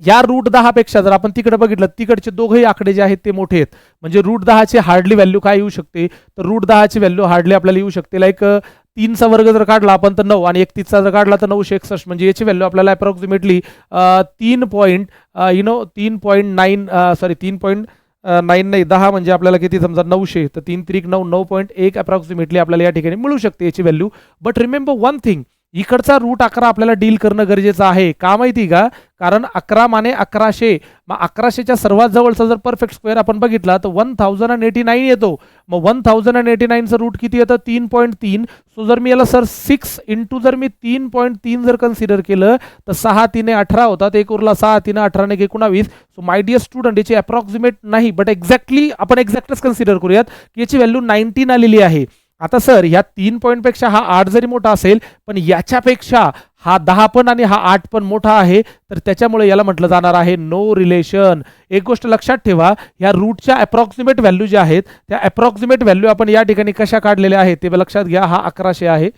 या रूट 10 पेक्षा जर आपण तिकडे बघितलं तिकडचे दोघेही आकडे जे आहेत ते मोठे आहेत, म्हणजे रूट 10 ची हार्डली व्हॅल्यू काय येऊ शकते, तर रूट 10 ची व्हॅल्यू हार्डली आपल्याला येऊ शकते लाईक 3चा वर्ग जर काढला आपण तर 9 आणि 31चा जर काढला तर 961, म्हणजे याची व्हॅल्यू आपल्याला अप्रॉक्सिमेटली 3.9 नाही 10 म्हणजे आपल्याला किती समजा 900 तर 3 त्रिक 9 9.1 अप्रॉक्सिमेटली आपल्याला या ठिकाणी मिळू शकते याची value. But remember one thing, इकडचा रूट 11 आपल्याला डील करणं गरजेचं आहे. का माहिती का, कारण 11 माने 1100, मग 1100च्या सर्वात जवळचा जर परफेक्ट स्क्वेअर आपण बघितला तर 1089 येतो. मग 1089चं रूट किती येतं 3.3. सो जर मी याला सर 6 इंटू जर मी 3.3 जर कन्सिडर केलं तर 6 3 18 होतात, एक उरला 6 3 18 19. सो माय डिअर स्टुडंट याची अप्रॉक्सिमेट नाही बट एक्झॅक्टली आपण एक्झॅक्टच कन्सिडर करूयात की याची व्हॅल्यू 19 आलेली आहे. आता सर ह्या 3 पॉईंटपेक्षा हा 8 जरी मोठा असेल पण याच्यापेक्षा हा 10 पण आणि हा 8 पण मोठा आहे, तर त्याच्यामुळे याला म्हटलं जाणार आहे नो रिलेशन. एक गोष्ट लक्षात ठेवा, ह्या रूटच्या अप्रॉक्सिमेट व्हॅल्यू ज्या आहेत त्या अप्रॉक्सिमेट व्हॅल्यू आपण या ठिकाणी कशा काढलेल्या आहेत ते लक्षात घ्या. हा 1100 आहे,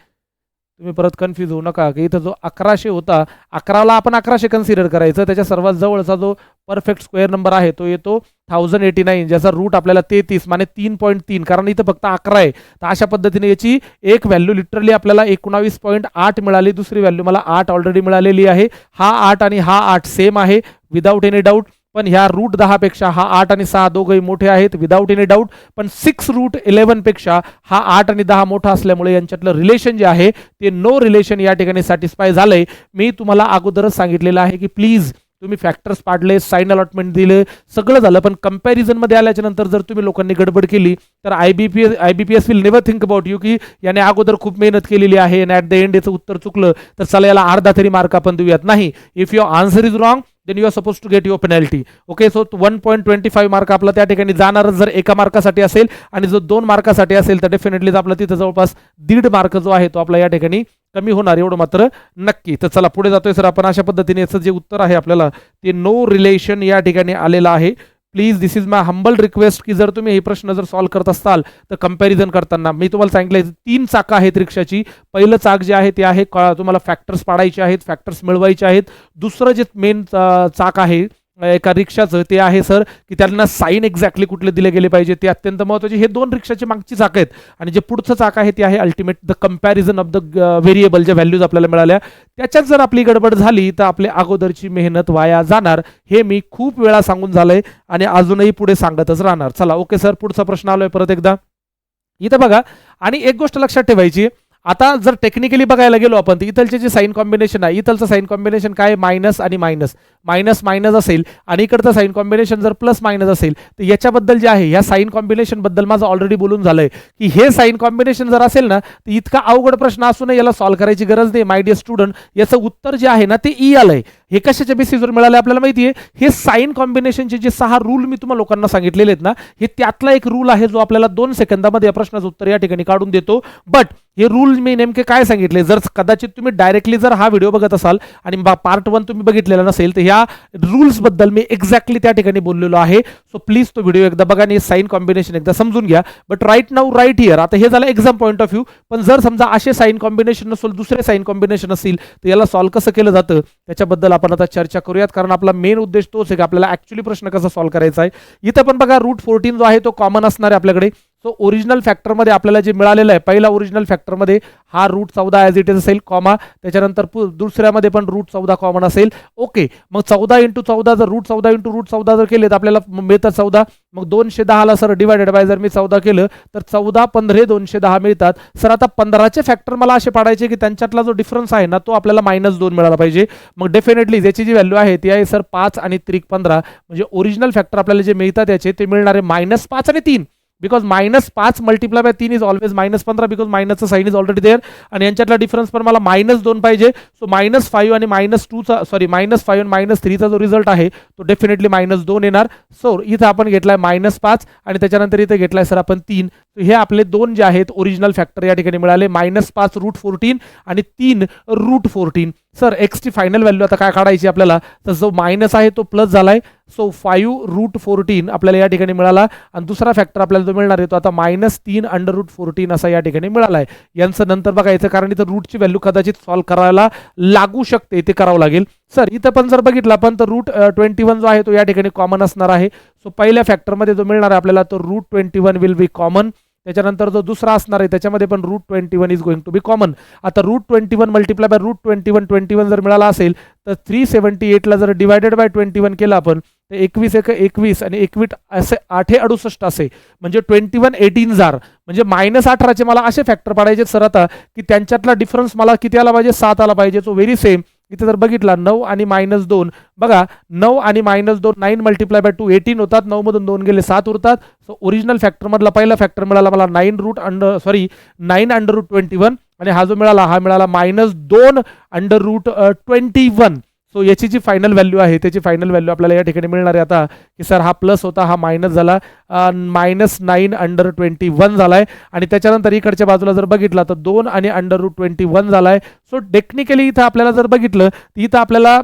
तुम्ही परत कन्फ्यूज होऊ नका की इथं जो 1100 होता 11ला आपण 1100 कन्सिडर करायचं, त्याच्या सर्वात जवळचा जो परफेक्ट स्क्वेअर नंबर आहे तो येतो 1089, ज्याचा रूट आपल्याला 33 माने 3.3, कारण इथं फक्त 11 आहे. तर अशा पद्धतीने याची एक व्हॅल्यू लिटरली आपल्याला 19.8 मिळाली, दुसरी व्हॅल्यू मला 8 ऑलरेडी मिळालेली आहे. हा 8 आणि हा 8 सेम आहे विदाऊट एनी डाऊट, पण ह्या रूट 10 पेक्षा हा 8 आणि 6 दोघंही मोठे आहेत विदाऊट एनी डाऊट. पण 6 रूट 11 पेक्षा हा 8 आणि 10 मोठा असल्यामुळे यांच्यातलं रिलेशन जे आहे ते नो रिलेशन या ठिकाणी सॅटिस्फाय झालंय. मी तुम्हाला अगोदरच सांगितलेलं आहे की प्लीज तुम्ही फॅक्टर्स पाडले, साइन अलॉटमेंट दिले, सगळं झालं, पण कंपॅरिझनमध्ये आल्याच्या नंतर जर तुम्ही लोकांनी गडबड केली तर IBPS will never think about you की याने अगोदर खूप मेहनत केलेली आहे आणि ॲट द एंड याचं उत्तर चुकलं तर चला याला अर्धा तरी मार्क आपण देऊयात. नाही, if your answer is wrong then you are suppose to get your penalty. Okay, so 1.25 mark आपला त्या ठिकाणी जाणारच जर एका मार्कासाठी असेल, आणि जो 2 मार्कासाठी असेल तर डेफिनेटलीच आपला तिथं जवळपास 1.5 मार्क जो आहे तो आपला या ठिकाणी कमी होणार, एवढं मात्र नक्की. तर चला पुढे जातोय सर आपण. अशा पद्धतीने याचं जे उत्तर आहे आपल्याला ते नो रिलेशन या ठिकाणी आलेलं आहे. Please this is my humble request की जर तुम्ही हे प्रश्न जर सॉल्व्ह करत असाल तर कंपॅरिझन करताना मी तुम्हाला सांगितलं 3 चाकं आहेत रिक्षाची. पहिलं चाक जे आहे ते आहे तुम्हाला फॅक्टर्स पाडायचे आहेत, फॅक्टर्स मिळवायचे आहेत. दुसरं जे मेन चाक आहे एका रिक्षाचं ते आहे सर की त्यांना साईन एक्झॅक्टली कुठले दिले गेले पाहिजे, ते अत्यंत महत्त्वाचे. हे 2 रिक्षाची मागची चाक आहेत. आणि जे पुढचं चाक आहे ते आहे ultimate the comparison of the variable, ज्या व्हॅल्यूज आपल्याला मिळाल्या त्याच्यात जर आपली गडबड झाली तर आपली अगोदरची मेहनत वाया जाणार. हे मी खूप वेळा सांगून झालंय आणि अजूनही पुढे सांगतच राहणार. चला ओके सर, पुढचा प्रश्न आलोय परत एकदा. इथं बघा, आणि एक गोष्ट लक्षात ठेवायची, आता जर टेक्निकली बघायला गेलो आपण तर इथलचे जे साइन कॉम्बिनेशन आहे, इथलचं साइन कॉम्बिनेशन काय, मायनस आणि मायनस, मायनस मायनस असेल, आणि इकडचं साइन कॉम्बिनेशन जर प्लस मायनस असेल तर याच्याबद्दल जे आहे ह्या साइन कॉम्बिनेशन बद्दल माझं ऑलरेडी बोलून झालंय की हे साइन कॉम्बिनेशन जर असेल ना तर इतका अवघड प्रश्न असून याला सॉल्व्ह करायची गरज नाही. माय डिअर स्टुडंट, याचं उत्तर जे आहे ना ते ई आलंय. हे कशाच्या बेसिसवर मिळालं आपल्याला माहिती आहे, हे साइन कॉम्बिनेशनचे जे 6 रूल मी तुम्हाला लोकांना सांगितलेले आहेत ना, हे त्यातला एक रूल आहे जो आपल्याला 2 सेकंदामध्ये या प्रश्नाचं उत्तर या ठिकाणी काढून देतो. बट हे रूल मी नेमके काय सांगितले, जर कदाचित तुम्ही डायरेक्टली जर हा व्हिडिओ बघत असाल आणि पार्ट 1 तुम्ही बघितलेला नसेल तर ह्या रूल्स बद्दल मी एक्झॅक्टली त्या ठिकाणी बोललेलो आहे. सो प्लीज तो व्हिडिओ एकदा बघा आणि साइन कॉम्बिनेशन एकदा समजून घ्या. But right now right here, आता हे झालं एक्झाम पॉईंट ऑफ व्ह्यू. पण जर समजा असे साइन कॉम्बिनेशन नसेल, दुसरे साइन कॉम्बिनेशन असतील तर याला सॉल्व्ह कसं केलं जातं त्याच्याबद्दल आपण आता चर्चा करूयात. कारण आपला मेन उद्देश तोच आहे की आपल्याला ऍक्च्युअली प्रश्न कसा सॉल्व्ह करायचा आहे. इथं पण बघा √14 जो आहे तो कॉमन असणार आहे आपल्याकडे. सो ओरिजिनल फॅक्टरमध्ये आपल्याला जे मिळालेलं आहे, पहिला ओरिजिनल फॅक्टरमध्ये हा √14 ॲज इट इज असेल, कॉमा त्याच्यानंतर दुसऱ्यामध्ये पण √14 कॉमन असेल. ओके, मग 14 × 14 जर √14 × √14 जर केले तर आपल्याला मिळतात 14. मग 210ला सर डिवायडेड बाय जर मी 14 केलं तर 14 15 210 मिळतात. सर आता 15चे फॅक्टर मला असे पाडायचे की त्यांच्यातला जो डिफरन्स आहे ना तो आपल्याला -2 मिळाला पाहिजे. मग डेफिनेटली याची जी व्हॅल्यू आहे ती आहे सर 5 आणि 3 15, म्हणजे ओरिजिनल फॅक्टर आपल्याला जे मिळतात याचे ते मिळणार आहे -5 आणि 3. Because -5 multiply by 3 is always -15 because मायनसचं साइन इज ऑलरेडी देअर. आणि यांच्यातला डिफरन्स पण मला -2 पाहिजे. सो -5 आणि -2चा सॉरी -5 आणि -3चा जो रिझल्ट आहे तो डेफिनेटली -2 येणार. सो इथं आपण घेतलाय -5 आणि त्याच्यानंतर इथे घेतलाय सर आपण 3. हे आपले 2 जे आहेत ओरिजिनल फॅक्टर या ठिकाणी मिळाले, -5 √14 आणि 3 √14. सर एक्सची फायनल व्हॅल्यू आता काय काढायची आपल्याला, तर जो मायनस आहे तो प्लस झालाय. सो 5 √14 आपल्याला या ठिकाणी मिळाला. आणि दुसरा फॅक्टर आपल्याला जो मिळणार आहे तो आता -3 √14 असा या ठिकाणी मिळाला आहे. यांचं नंतर बघायचं कारण इथं रूटची व्हॅल्यू कदाचित सॉल्व्ह करायला लागू शकते, ते करावं लागेल. सर इथं पण जर बघितलं आपण तर √21 जो आहे तो या ठिकाणी कॉमन असणार आहे. सो पहिल्या फॅक्टरमध्ये जो मिळणार आहे आपल्याला तो √21 विल बी कॉमन. त्याच्यानंतर जो दुसरा असणार आहे त्याच्यामध्ये पण √21 is going to be common. आता √21 मल्टिप्लाय बाय √21 जर मिळाला असेल तर 378ला जर डिवायडेड बाय 21 केलं आपण तर 21 × 21 आणि 21 असे 8 68 असे, म्हणजे 21 18 जार, म्हणजे -18चे मला असे फॅक्टर पाडायचे सर आता की त्यांच्यातला डिफरन्स मला किती आला पाहिजे, 7 आला पाहिजे. सो व्हेरी सेम इथे जर बघितला 9 आणि -2 बघा, 9 आणि -2 9 मल्टिप्लाय बाय 2 18 होतात, 9 मधून 2 गेले 7 उरतात. सो ओरिजिनल फॅक्टर मधला पहिला फॅक्टर मिळाला मला 9 √21 आणि हा जो मिळाला हा मिळाला -2 √21. सो याची जी फायनल व्हॅल्यू आहे त्याची फायनल व्हॅल्यू आपल्याला या ठिकाणी मिळणार आहे आता की सर हा प्लस होता हा मायनस झाला, -9 √21 झालाय. आणि त्याच्यानंतर इकडच्या बाजूला जर बघितला तर 2 आणि √21 झालाय. सो टेक्निकली इथं आपल्याला जर बघितलं तर इथं आपल्याला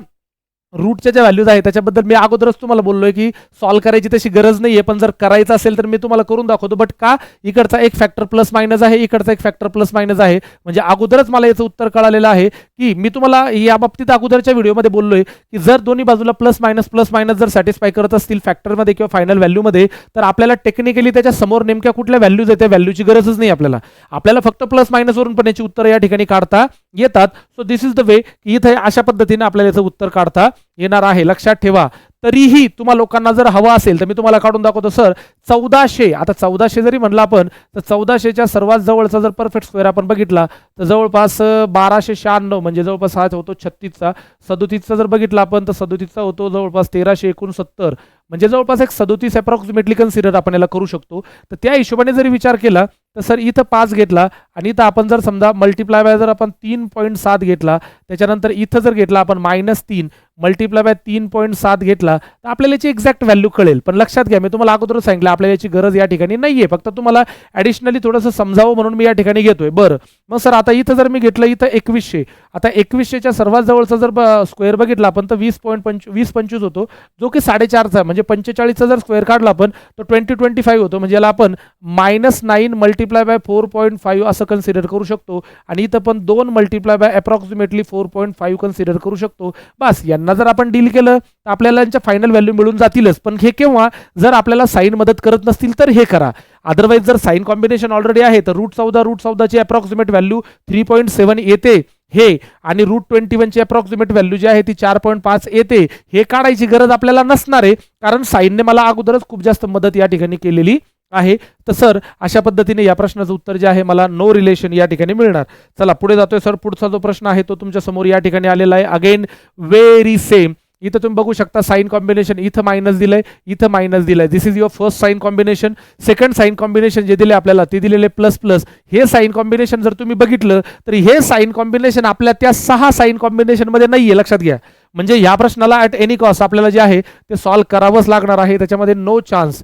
रूटच्या ज्या व्हॅल्यूज आहेत त्याच्याबद्दल मी अगोदरच तुम्हाला बोललोय की सॉल्व्ह करायची तशी गरज नाहीये, पण जर करायचं असेल तर मी तुम्हाला करून दाखवतो. बट का, इकडचा एक फॅक्टर प्लस मायनस आहे, इकडचा एक फॅक्टर प्लस मायनस आहे, म्हणजे अगोदरच मला याचं उत्तर कळालेलं आहे की मी तुम्हाला या बाबतीत अगोदरच्या व्हिडिओमध्ये बोललोय की जर दोन्ही बाजूला प्लस मायनस जर सॅटिस्फाय करत असतील फॅक्टरमध्ये किंवा फायनल व्हॅल्यूमध्ये तर आपल्याला टेक्निकली त्याच्या समोर नेमक्या कुठल्या व्हॅल्यूज आहेत त्या व्हॅल्यूची गरजच नाही आपल्याला फक्त प्लस मायनस वरून पण याची उत्तर या ठिकाणी काढता येतात. So this is the way की इथे अशा पद्धतीने आपल्याला याचं उत्तर काढता येणार आहे. लक्षात ठेवा तरीही तुम्हा लोकांना जर हवा असेल तर मी तुम्हाला काढून दाखवतो सर. 1400, आता 1400 जरी म्हणलं आपण तर 1400च्या सर्वात जवळचा जर परफेक्ट स्क्वेअर आपण बघितला तर जवळपास 1296, म्हणजे जवळपास हा होतो 36चा. 37चा जर बघितला आपण तर 37चा होतो जवळपास 1369, म्हणजे जवळपास एक 37 अप्रॉक्सिमेटली कन्सिडर आपण याला करू शकतो. तर त्या हिशोबाने जरी विचार केला तर सर इथं 5 घेतला आणि इथं आपण जर समजा मल्टिप्लाय बाय जर आपण 3.7 घेतला, त्याच्यानंतर इथं जर घेतला आपण -3 मल्टिप्लाय बाय 3.7 घेतला तर आपल्याला याची एक्झॅक्ट व्हॅल्यू कळेल. पण लक्षात घ्या, मी तुम्हाला अगोदरच सांगितलं आपल्याला याची गरज या ठिकाणी नाहीये, फक्त तुम्हाला ॲडिशनली थोडंसं समजावं म्हणून मी या ठिकाणी घेतोय. बरं, मग सर आता इथं जर मी घेतलं इथं 2100, आता 2100च्या सर्वात जवळचा जर स्क्वेअर बघितला आपण तर 20.25 होतो, जो की 4.5चा, म्हणजे 45चा जर स्क्वेअर काढला आपण तर 2025 होतो, म्हणजे याला आपण -9 मल्टिप्लाय बाय 4.5 असं कन्सिडर करू शकतो. आणि इथं पण 2 मल्टिप्लाय बाय अप्रॉक्सिमेटली 4.5 कन्सिडर करू शकतो. बस यांना जर आपण डील केलं तर आपल्याला यांच्या फायनल व्हॅल्यू मिळून जातीलच. पण हे केव्हा, जर आपल्याला साईन मदत करत नसतील तर हे करा. अदरवाईज जर साईन कॉम्बिनेशन ऑलरेडी आहे तर √14 ची अप्रॉक्सिमेट व्हॅल्यू 3.7 येते हे, आणि √21 ची अप्रॉक्सिमेट व्हॅल्यू जी आहे ती 4.5 येते. हे काढायची गरज आपल्याला नसणार आहे, कारण साईनने मला अगोदरच खूप जास्त मदत या ठिकाणी केलेली आहे. तर सर अशा पद्धतीने या प्रश्नाचं उत्तर जे आहे मला नो रिलेशन या ठिकाणी मिळणार. चला पुढे जातोय सर. पुढचा जो प्रश्न आहे तो तुमच्या समोर या ठिकाणी आलेला आहे. Again very same. इथं तुम्ही बघू शकता साइन कॉम्बिनेशन, इथं मायनस दिलंय, इथं मायनस दिलंय. This is your first sign combination. Second sign combination जे दिले आपल्याला ते दिलेले प्लस प्लस. हे साइन कॉम्बिनेशन जर तुम्ही बघितलं तर हे साइन कॉम्बिनेशन आपल्या त्या 6 साइन कॉम्बिनेशन मध्ये नाहीये, लक्षात घ्या. म्हणजे या प्रश्नाला ॲट एनी कॉस्ट आपल्याला जे आहे ते सॉल्व्ह करावंच लागणार आहे, त्याच्यामध्ये नो चान्स.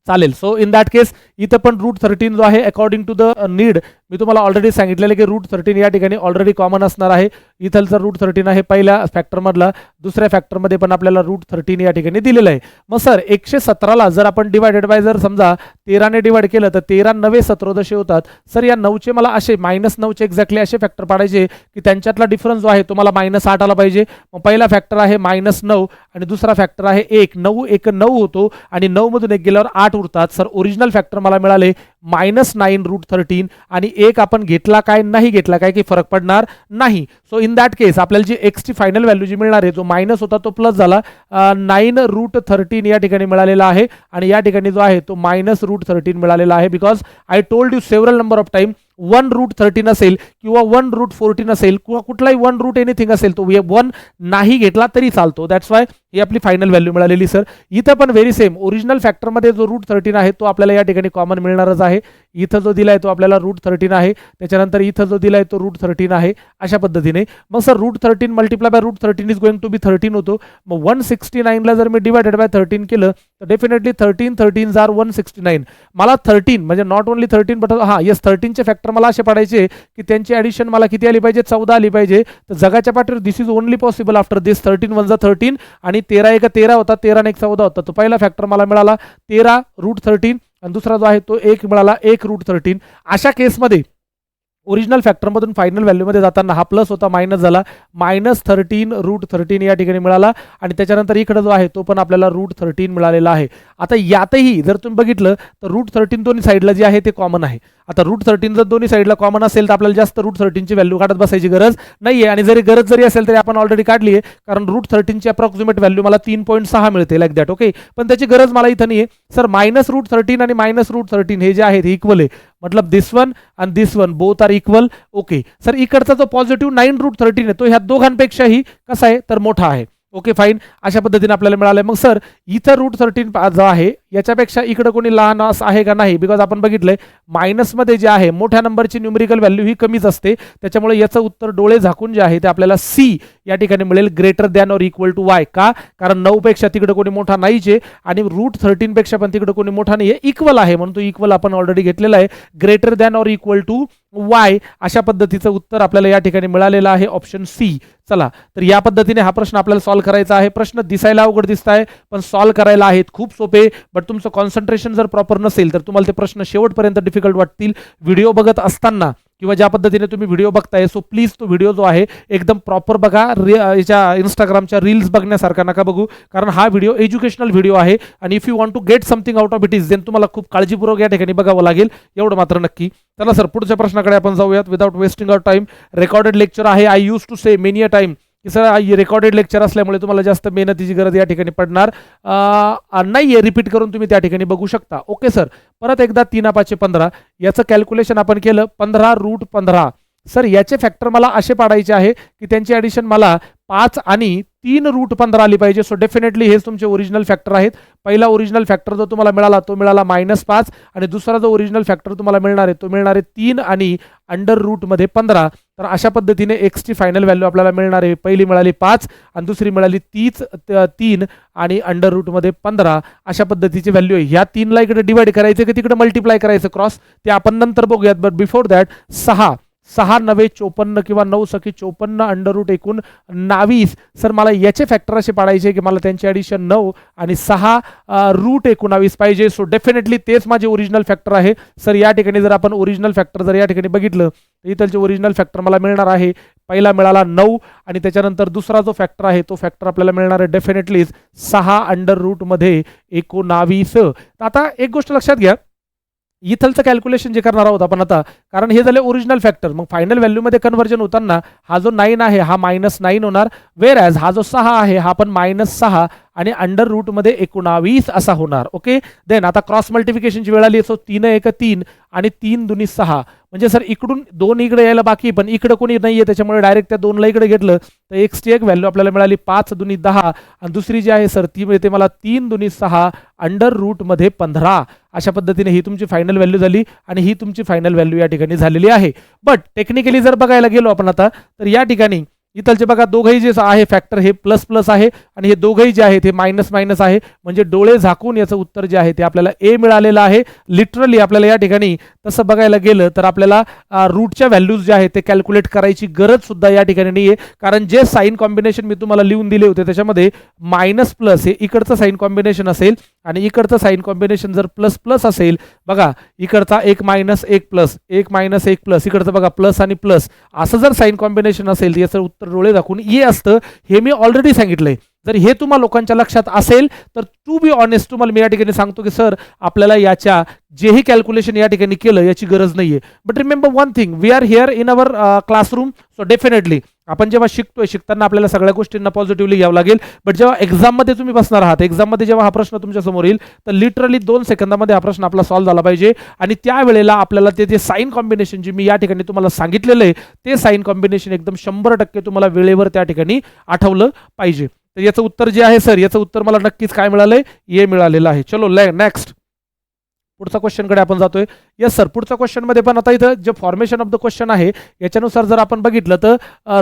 चालेल. सो इन दॅट केस इथं पण √13 जो आहे अकॉर्डिंग टू द नीड, मी तुम्हाला ऑलरेडी सांगितलेलं की √13 या ठिकाणी ऑलरेडी कॉमन असणार आहे. इथलचा √13 आहे पहिल्या फॅक्टरमधला, दुसऱ्या फॅक्टरमध्ये पण आपल्याला √13 या ठिकाणी दिलेलं आहे. मग सर 117ला जर आपण डिवायडेड बाय जर समजा 13ने डिवाइड केलं तर 13 9 17 होतात. सर या 9चे मला असे -9चे एक्झॅक्टली असे फॅक्टर पाडायचे की त्यांच्यातला डिफरन्स जो आहे तो मला -8 आला पाहिजे. मग पहिला फॅक्टर आहे -9 आणि दुसरा फॅक्टर आहे 1. 9 1 9 होतो आणि 9 मधून 1 गेल्यावर 8 उरतात. सर ओरिजिनल फॅक्टर मला मिळाले -9 √13 आणि 1 आपण घेतला काय नाही घेतला काय की फरक पडणार नाही. सो इन दॅट केस आपल्याला जी एक्सची फायनल व्हॅल्यू जी मिळणार आहे, जो मायनस होता तो प्लस झाला, 9 √13 या ठिकाणी मिळालेला आहे. आणि या ठिकाणी जो आहे तो -√13 मिळालेला आहे. Because I told you several number of time 1 √13 असेल किंवा 1 √14 असेल किंवा कुठलाही 1 रूट एनिथिंग असेल, तो 1 नाही घेतला तरी चालतो. दॅट्स वाय ही आपली फायनल व्हॅल्यू मिळालेली. सर इथं पण व्हेरी सेम. ओरिजिनल फॅक्टरमध्ये जो √13 आहे तो आपल्याला या ठिकाणी कॉमन मिळणारच आहे. इथं जो दिलाय तो आपल्याला √13 आहे, त्याच्यानंतर इथं जो दिलाय तो √13 आहे. अशा पद्धतीने मग sir √13 multiply by √13 is going to be 13 होतो. मग 169 ला जर मी डिवायडेड बाय 13 केलं तर डेफिनेटली 13 आर 169. मला 13 म्हणजे नॉट ओनली 13 बट येस 13चे फॅक्टर मला असे पडायचे की त्यांची ॲडिशन मला किती आली पाहिजे, 14 आली पाहिजे. तर जगाच्या पाठीवर दिस इज ओनली पॉसिबल आफ्टर दिस 13 1 जा 13 आणि 13 1 13 होता, 13 1 14 होता. तो पहिला फॅक्टर मला मिळाला 13 √13 आणि दुसरा जो आहे तो 1 मिळाला 1 √13. अशा केसमध्ये ओरिजिनल फॅक्टरमधून फायनल व्हॅल्यूमध्ये जाताना हा प्लस होता मायनस झाला, -13 √13 या ठिकाणी मिळाला. आणि त्याच्यानंतर इकडे जो आहे तो पण आपल्याला √13 मिळालेला आहे. आता यातही जर तुम्ही बघितलं तर √13 दोन्ही साईडला जे आहे ते कॉमन आहे. आता √13 जर दोन्ही साईडला कॉमन असेल तर आपल्याला जास्त √13 ची व्हॅल्यू काढत बसायची गरज नाहीये. आणि जरी गरज जरी असेल तरी आपण ऑलरेडी काढली आहे, कारण √13 ची अप्रॉक्सिमेट व्हॅल्यू मला 3.6 मिळते लाईक दॅट. ओके, पण त्याची गरज मला इथं नाही आहे. सर -√13 आणि -√13 हे जे आहे ते इक्वल आहे, मतलब दिस वन आणि this one both are equal. Okay sir, इकडचा जो पॉझिटिव्ह 9 √13 आहे तो ह्या दोघांपेक्षाही कसा आहे तर मोठा आहे. ओके फाईन, अशा पद्धतीने आपल्याला मिळालं. मग सर इथं √13 जो आहे याच्यापेक्षा इकडे कोणी लहान आहे का नाही, बिकॉज आपण बघितलंय मायनसमध्ये जे आहे मोठ्या नंबरची न्यूमेरिकल व्हॅल्यू ही कमीच असते. त्याच्यामुळे याचं उत्तर डोळे झाकून जे आहे ते आपल्याला सी या ठिकाणी मिळेल, greater than or equal to y. का, कारण 9 पेक्षा तिकडे कोणी मोठा नाहीच आहे आणि √13 पेक्षा पण तिकडे कोणी मोठा नाहीये, इक्वल आहे म्हणून तो इक्वल आपण ऑलरेडी घेतलेला आहे, greater than or equal to y. अशा पद्धतीचं उत्तर आपल्याला या ठिकाणी मिळालेलं आहे, ऑप्शन सी. चला तर या पद्धतीने हा प्रश्न आपल्याला सॉल्व्ह करायचा आहे. प्रश्न दिसायला अवघड दिसत आहे पण सॉल्व्ह करायला आहेत खूप सोपे. बट तुमचं कॉन्सन्ट्रेशन जर प्रॉपर नसेल तर तुम्हाला ते प्रश्न शेवटपर्यंत डिफिकल्ट वाटतील व्हिडिओ बघत असताना किंवा ज्या पद्धतीने तुम्ही व्हिडिओ बघताय. सो प्लीज तो व्हिडिओ जो आहे एकदम प्रॉपर बघा. याच्या इंस्टाग्रामच्या रील्स बघण्यासारखा नका बघू, कारण हा व्हिडिओ एज्युकेशनल व्हिडिओ आहे आणि if you want to get something out of it is then तुम्हाला खूप काळजीपूर्वक या ठिकाणी बघावं लागेल, एवढं मात्र नक्की. चला सर पुढच्या प्रश्नाकडे आपण जाऊयात without wasting our time. Recorded lecture आहे. I use to say many a time की सर रेकॉर्डेड लेक्चर असल्यामुळे तुम्हाला जास्त मेहनतीची गरज या ठिकाणी पडणार नाही आहे, रिपीट करून तुम्ही त्या ठिकाणी बघू शकता. ओके सर, परत एकदा 3×5=15 याचं कॅल्क्युलेशन आपण केलं 15√15. सर याचे फॅक्टर मला असे पाडायचे आहे की त्यांची ॲडिशन मला 5 आणि 3√15 आली पाहिजे. सो डेफिनेटली हेच तुमचे ओरिजिनल फॅक्टर आहेत. पहिला ओरिजिनल फॅक्टर जो तुम्हाला मिळाला तो मिळाला -5 आणि दुसरा जो ओरिजिनल फॅक्टर तुम्हाला मिळणार आहे तो मिळणार आहे 3 आणि √15. तर अशा पद्धतीने एक्सची फायनल व्हॅल्यू आपल्याला मिळणार आहे. पहिली मिळाली 5 आणि दुसरी मिळाली 3 आणि √15. अशा पद्धतीची व्हॅल्यू आहे. ह्या 3ला इकडे डिवाइड करायचं की तिकडे मल्टिप्लाय करायचं क्रॉस ते आपण नंतर बघूयात. बट बिफोर दॅट 6 9 54 किंवा 9 सखी 54 एकूण 22. सर मला याचे फॅक्टर असे पाडायचे की मला त्यांची ॲडिशन 9 आणि 6√19 पाहिजे. सो डेफिनेटली तेच माझे ओरिजिनल फॅक्टर आहे. सर या ठिकाणी जर आपण ओरिजिनल फॅक्टर जर या ठिकाणी बघितलं तर इथलचे ओरिजिनल फॅक्टर मला मिळणार आहे. पहिला मिळाला 9 आणि त्याच्यानंतर दुसरा जो फॅक्टर आहे तो फॅक्टर आपल्याला मिळणार आहे डेफिनेटलीच 6√19. आता एक गोष्ट लक्षात घ्या, इथलचं कॅल्क्युलेशन जे करणार आहोत आपण आता, कारण हे झाले ओरिजिनल फॅक्टर. मग फायनल व्हॅल्यूमध्ये कन्व्हर्जन होताना हा जो 9 आहे हा -9 होणार, वेर ॲज हा जो 6 आहे हा पण -6 आणि √19 असा होणार. ओके, देन आता क्रॉस मल्टिफिकेशनची वेळ आली. सो 3 1 3 आणि 3 2 6. म्हणजे सर इकडून 2 इकडे यायला बाकी, पण इकडे कोणी नाही आहे त्याच्यामुळे डायरेक्ट त्या 2ला इकडे घेतलं तर एक्सची एक व्हॅल्यू आपल्याला मिळाली 5 2 10 आणि दुसरी जी आहे सर ती मिळते मला 3 2 6 √15. अशा पद्धतीने ही तुमची फायनल व्हॅल्यू झाली आणि ही तुमची फायनल व्हॅल्यू या ठिकाणी झालेली आहे. बट टेक्निकली जर बघायला गेलो आपण आता तर या ठिकाणी इथलचे बघा दोघंही जे आहे फॅक्टर हे प्लस आहे आणि हे दोघंही जे आहे ते मायनस आहे. म्हणजे डोळे झाकून याचं उत्तर जे आहे ते आपल्याला ए मिळालेलं आहे. लिटरली आपल्याला या ठिकाणी तसं बघायला गेलं तर आपल्याला रूटच्या व्हॅल्यूज जे आहेत ते कॅल्क्युलेट करायची गरज सुद्धा या ठिकाणी नाही आहे. कारण जे साईन कॉम्बिनेशन मी तुम्हाला लिहून दिले होते त्याच्यामध्ये मायनस हे इकडचं साईन कॉम्बिनेशन असेल आणि इकडचं साईन कॉम्बिनेशन जर प्लस असेल, बघा इकडचा 1 - 1 प्लस 1 - 1 प्लस, इकडचं बघा प्लस आणि प्लस असं जर साईन कॉम्बिनेशन असेल तर याचं उत्तर डोळे दाखवून ये असतं. हे मी ऑलरेडी सांगितलंय. जर हे तुम्हाला लोकांच्या लक्षात असेल तर टू बी ऑनेस्ट तुम्हाला मी या ठिकाणी सांगतो की सर आपल्याला याच्या जेही कॅल्क्युलेशन या ठिकाणी केलं याची गरज नाहीये. But remember one thing, we are here in our classroom. So definitely आपण जेव्हा शिकताना आपल्याला सगळ्या गोष्टींना पॉझिटिव्हली घ्यावं लागेल. बट जेव्हा एक्झाममध्ये तुम्ही बसणार आहात, एक्झाममध्ये जेव्हा हा प्रश्न तुमच्या समोर येईल तर लिटरली 2 सेकंदामध्ये हा प्रश्न आपला सॉल्व्ह झाला पाहिजे. आणि त्यावेळेला आपल्याला ते साईन कॉम्बिनेशन जे मी या ठिकाणी तुम्हाला सांगितलेलं आहे ते साईन कॉम्बिनेशन एकदम 100% तुम्हाला वेळेवर त्या ठिकाणी आठवलं पाहिजे. तर याचं उत्तर जे आहे सर, याचं उत्तर मला नक्कीच काय मिळालंय, ये मिळालेलं आहे. चलो नेक्स्ट पुढचा क्वेश्चनकडे आपण जातोय. यस सर, पुढच्या क्वेश्चनमध्ये पण आता इथं जे फॉर्मेशन ऑफ द क्वेश्चन आहे याच्यानुसार जर आपण बघितलं तर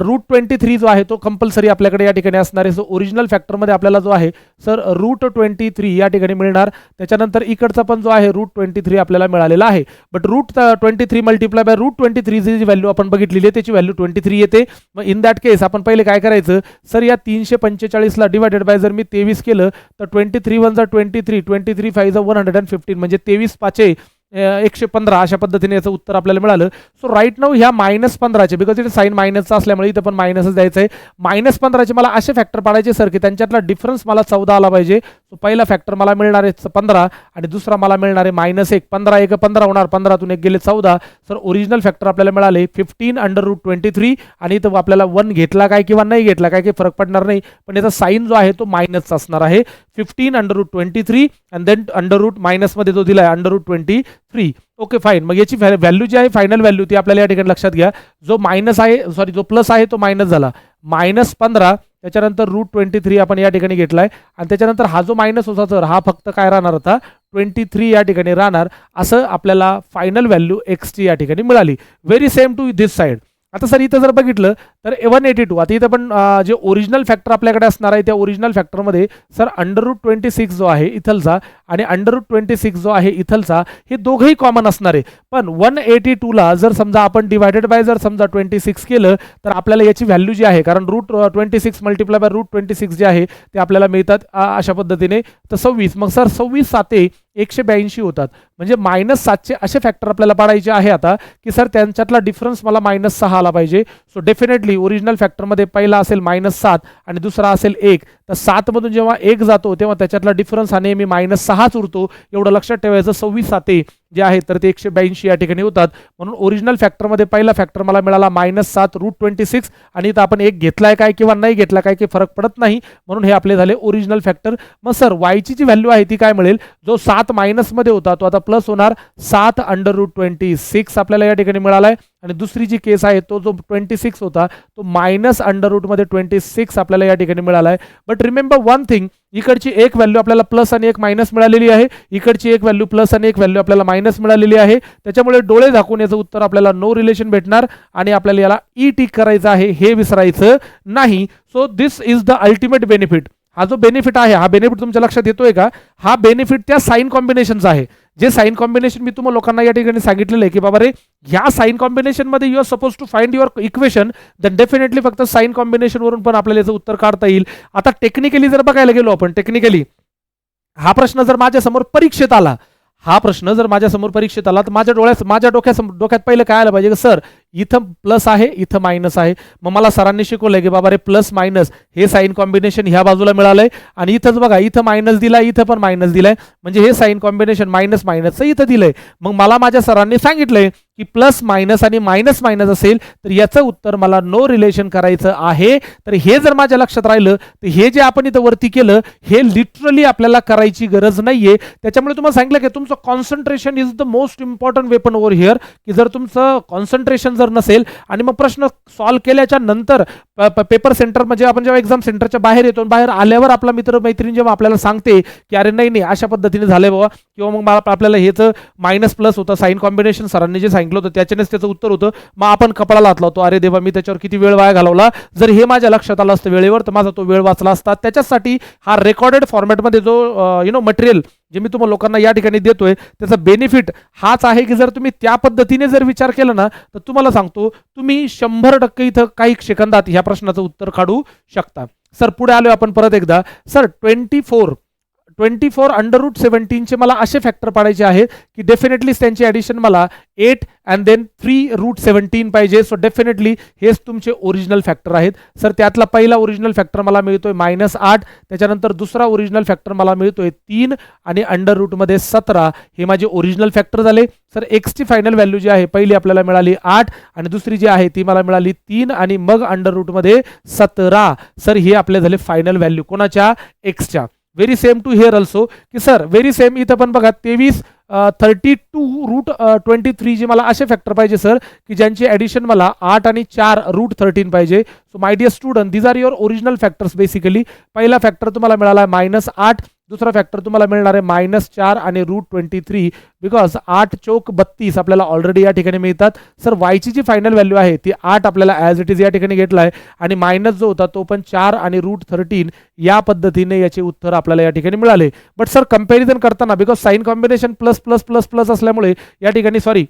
√23 जो आहे तो कंपल्सरी आपल्याकडे या ठिकाणी असणार आहे. सो ओरिजिनल फॅक्टरमध्ये आपल्याला जो आहे सर √23 या ठिकाणी मिळणार. त्याच्यानंतर इकडचा पण जो आहे √23 आपल्याला मिळालेला आहे. बट √23 मल्टिप्लाय बाय √23 जी व्हॅल्यू आपण बघितलेली आहे त्याची व्हॅल्यू 23 येते. मग इन दॅट केस आपण पहिले काय करायचं सर, या 345ला डिवायडेड बाय जर मी 23 केलं तर 23 1 23 23 5 115 म्हणजे 23 5 115 अशा पद्धतीने याचं उत्तर आपल्याला मिळालं. सो राईट नाऊ ह्या -15चे, बिकॉज इथे साईन मायनसचा असल्यामुळे इथं पण मायनसच द्यायचं आहे. -15चे मला असे फॅक्टर पाडायचे सर की त्यांच्यातला डिफरन्स मला 14 आला पाहिजे. सो पहिला फॅक्टर मला मिळणार आहे 15 आणि दुसरा मला मिळणार आहे -1. 15 1 15 होणार, 15तून 1 गेले 14. सर ओरिजिनल फॅक्टर आपल्याला मिळाले 15 √23 आणि इथं आपल्याला 1 घेतला काय किंवा नाही घेतला काय काही फरक पडणार नाही, पण याचा साईन जो आहे तो मायनसचा असणार आहे. 15 √23 आणि देन अंडर मायनसमध्ये जो दिला आहे √23. Okay fine. मग याची व्हॅल्यू जी आहे फायनल व्हॅल्यू ती आपल्याला या ठिकाणी लक्षात घ्या. जो मायनस आहे जो प्लस आहे तो मायनस झाला, -15 त्याच्यानंतर √23 आपण या ठिकाणी घेतलाय आणि त्याच्यानंतर हा जो मायनस होता तर हा फक्त काय राहणार होता 23 या ठिकाणी राहणार. असं आपल्याला फायनल व्हॅल्यू एक्सची या ठिकाणी मिळाली. Very same to this side. आता सर इथं जर बघितलं तर 182 आता इथं पण जे ओरिजिनल फॅक्टर आपल्याकडे असणार आहे त्या ओरिजिनल फॅक्टरमध्ये सर √26 जो आहे इथलचा आणि √26 जो आहे इथलचा हे दोघंही कॉमन असणार आहे. पण 182ला जर समजा आपण डिवायडेड बाय जर समजा 26 केलं तर आपल्याला याची व्हॅल्यू जी आहे, कारण √26 मल्टिप्लाय बाय √26 जे आहे ते आपल्याला मिळतात अशा पद्धतीने तर 26. मग सर 26 7 182 होतात. म्हणजे -700 असे फॅक्टर आपल्याला पाडायचे आहे आता की सर त्यांच्यातला डिफरन्स मला -6 आला पाहिजे. सो डेफिनेटली ओरिजिनल फॅक्टरमध्ये पहिला असेल -7 आणि दुसरा असेल 1. तर 7 मधून जेव्हा 1 जातो तेव्हा त्याच्यातला डिफरन्स हा नेहमी -6च उरतो. एवढं लक्षात ठेवायचं. 26 7 जे आहे तर ते 182 या ठिकाणी होतात. म्हणून ओरिजिनल फॅक्टरमध्ये पहिला फॅक्टर मला मिळाला -7√26 आणि इथं आपण एक घेतलाय काय किंवा नाही घेतला काय की फरक पडत नाही, म्हणून हे आपले झाले ओरिजिनल फॅक्टर. मग सर वायची जी व्हॅल्यू आहे ती काय मिळेल, जो 7 मायनसमध्ये होता तो आता प्लस होणार, 7√26 आपल्याला या ठिकाणी मिळालाय. आणि दुसरी जी केस आहे तो जो 26 होता तो -√26 आपल्याला या ठिकाणी मिळालाय. बट रिमेंबर वन थिंग, इकडची एक व्हॅल्यू आपल्याला प्लस आणि एक मायनस मिळालेली आहे, इकडची एक व्हॅल्यू प्लस आणि एक व्हॅल्यू आपल्याला मायनस मिळालेली आहे. त्याच्यामुळे डोळे झाकून याचं उत्तर आपल्याला नो रिलेशन भेटणार आणि आपल्याला याला ई टिक करायचं आहे, हे विसरायचं नाही. So this is the ultimate benefit. हा जो बेनिफिट आहे, हा बेनिफिट तुमच्या लक्षात येतोय का? हा बेनिफिट त्या साइन कॉम्बिनेशनचा आहे. जे साइन कॉम्बिनेशन मी तुम्हाला लोकांना या ठिकाणी सांगितलेलं आहे की बाबा रे, ह्या साइन कॉम्बिनेशन मध्ये you are suppose to find your equation, then definitely फक्त साइन कॉम्बिनेशन वरून पण आपल्याला याचं उत्तर काढता येईल. आता टेक्निकली जर बघायला गेलो आपण, टेक्निकली हा प्रश्न जर माझ्यासमोर परीक्षेत आला, तर माझ्या डोक्यात पहिलं काय आलं पाहिजे, सर इथं प्लस आहे इथं मायनस आहे. मग मला सरांनी शिकवलंय की बाबा रे प्लस मायनस हे साइन कॉम्बिनेशन ह्या बाजूला मिळालंय आणि इथंच बघा इथं मायनस दिलाय इथं पण मायनस दिलाय, म्हणजे हे साइन कॉम्बिनेशन मायनस मायनसचं इथं दिलंय. मग मला माझ्या सरांनी सांगितलंय की प्लस मायनस आणि मायनस मायनस असेल तर याचं उत्तर मला नो रिलेशन करायचं आहे. तर हे जर माझ्या लक्षात राहिलं तर हे जे आपण इथं वरती केलं हे लिटरली आपल्याला करायची गरज नाहीये. त्याच्यामुळे तुम्हाला सांगितलं की तुमचं concentration is the most important weapon over here, की जर तुमचं कॉन्सन्ट्रेशन जर नसेल आणि मग प्रश्न सॉल्व्ह केल्याच्या नंतर पेपर सेंटर म्हणजे आपण जेव्हा एक्झाम सेंटरच्या बाहेर येतो, बाहेर आल्यावर आपला मित्र मैत्रीण जेव्हा आपल्याला सांगते की अरे नाही अशा पद्धतीने झालंय बाबा, किंवा मग आपल्याला हेच मायनस प्लस होतं साइन कॉम्बिनेशन सरांनी जे सांगितलं होतं त्याच्यानेच त्याचं उत्तर होतं, मग आपण कपाळाला हात लावतो, अरे देवा मी त्याच्यावर किती वेळ वाया घालवला. जर हे माझ्या लक्षात आलं असतं वेळेवर तर माझा तो वेळ वाचला असता. त्याच्यासाठी हा रेकॉर्डेड फॉर्मॅटमध्ये जो मटेरियल जे मी तुम्हाला लोकांना या ठिकाणी देतोय त्याचा बेनिफिट हाच आहे की जर तुम्ही त्या पद्धतीने जर विचार केला ना तर तुम्हाला सांगतो तुम्ही 100% इथं काही सेकंदात ह्या प्रश्नाचं उत्तर काढू शकता. सर पुढे आलोय आपण परत एकदा. सर 24 √17 चे मला असे फॅक्टर पाडायचे आहेत की डेफिनेटली त्यांची ॲडिशन मला 8 अँड देन 3√17 पाहिजे. सो डेफिनेटली हेच तुमचे ओरिजिनल फॅक्टर आहेत. सर त्यातला पहिला ओरिजिनल फॅक्टर मला मिळतोय -8, त्याच्यानंतर दुसरा ओरिजिनल फॅक्टर मला मिळतोय 3 आणि √17 हे माझे ओरिजिनल फॅक्टर झाले. सर एक्सची फायनल व्हॅल्यू जी आहे पहिली आपल्याला मिळाली 8 आणि दुसरी जी आहे ती मला मिळाली 3 आणि मग √17. सर हे आपले झाले फायनल व्हॅल्यू कोणाच्या, एक्सच्या. Very same to here also की सर व्हेरी सेम इथं पण बघा 32√23 जे मला असे फॅक्टर पाहिजे सर की ज्यांची ॲडिशन मला 8 आणि 4√13 पाहिजे. So my dear student these are your original factors. Basically पहिला फॅक्टर तुम्हाला मिळाला -8, दुसरा फॅक्टर तुम्हाला मिळणार आहे -4 आणि √23 बिकॉज 8 चौक 32 आपल्याला ऑलरेडी या ठिकाणी मिळतात. सर वायची जी फायनल व्हॅल्यू आहे ती 8 आपल्याला ॲज इट इज या ठिकाणी घेतला आहे आणि मायनस जो होता तो पण 4 आणि √13 या पद्धतीने याचे उत्तर आपल्याला या ठिकाणी मिळाले. बट सर कंपॅरिझन करताना because sign combination plus plus plus plus असल्यामुळे या ठिकाणी सॉरी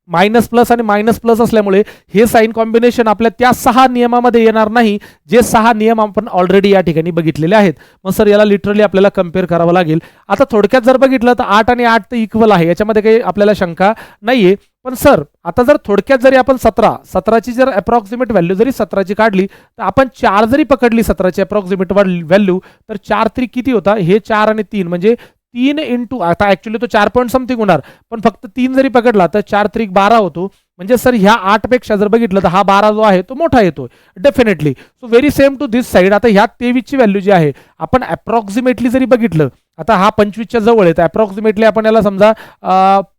मायनस प्लस आणि मायनस प्लस असल्यामुळे हे साइन कॉम्बिनेशन आपल्या त्या 6 नियमामध्ये येणार नाही जे 6 नियम आपण ऑलरेडी या ठिकाणी बघितलेले आहेत. मग सर याला लिटरली आपल्याला कम्पेअर करावं लागेल. आता थोडक्यात जर बघितलं तर 8 आणि 8 तर इक्वल आहे, याच्यामध्ये काही आपल्याला शंका नाहीये. पण सर आता जर थोडक्यात जरी आपण 17ची जर अप्रॉक्सिमेट व्हॅल्यू जरी 17ची काढली तर आपण 4 जरी पकडली 17ची अप्रॉक्सिमेट व्हॅल्यू तर 4 3 किती होता, हे 4 आणि 3 म्हणजे 3 इंटू आता ऍक्च्युली तो 4 पॉईंट समथिंग होणार पण फक्त 3 जरी पकडला तर 4 3 12 होतो. म्हणजे सर ह्या 8 पेक्षा जर बघितलं तर हा 12 जो आहे तो मोठा येतोय definitely. So very same to this side. आता ह्या 23 ची व्हॅल्यू जी आहे आपण अप्रॉक्सिमेटली जरी बघितलं, आता हा 25च्या जवळ आहे तर अप्रॉक्सिमेटली आपण याला समजा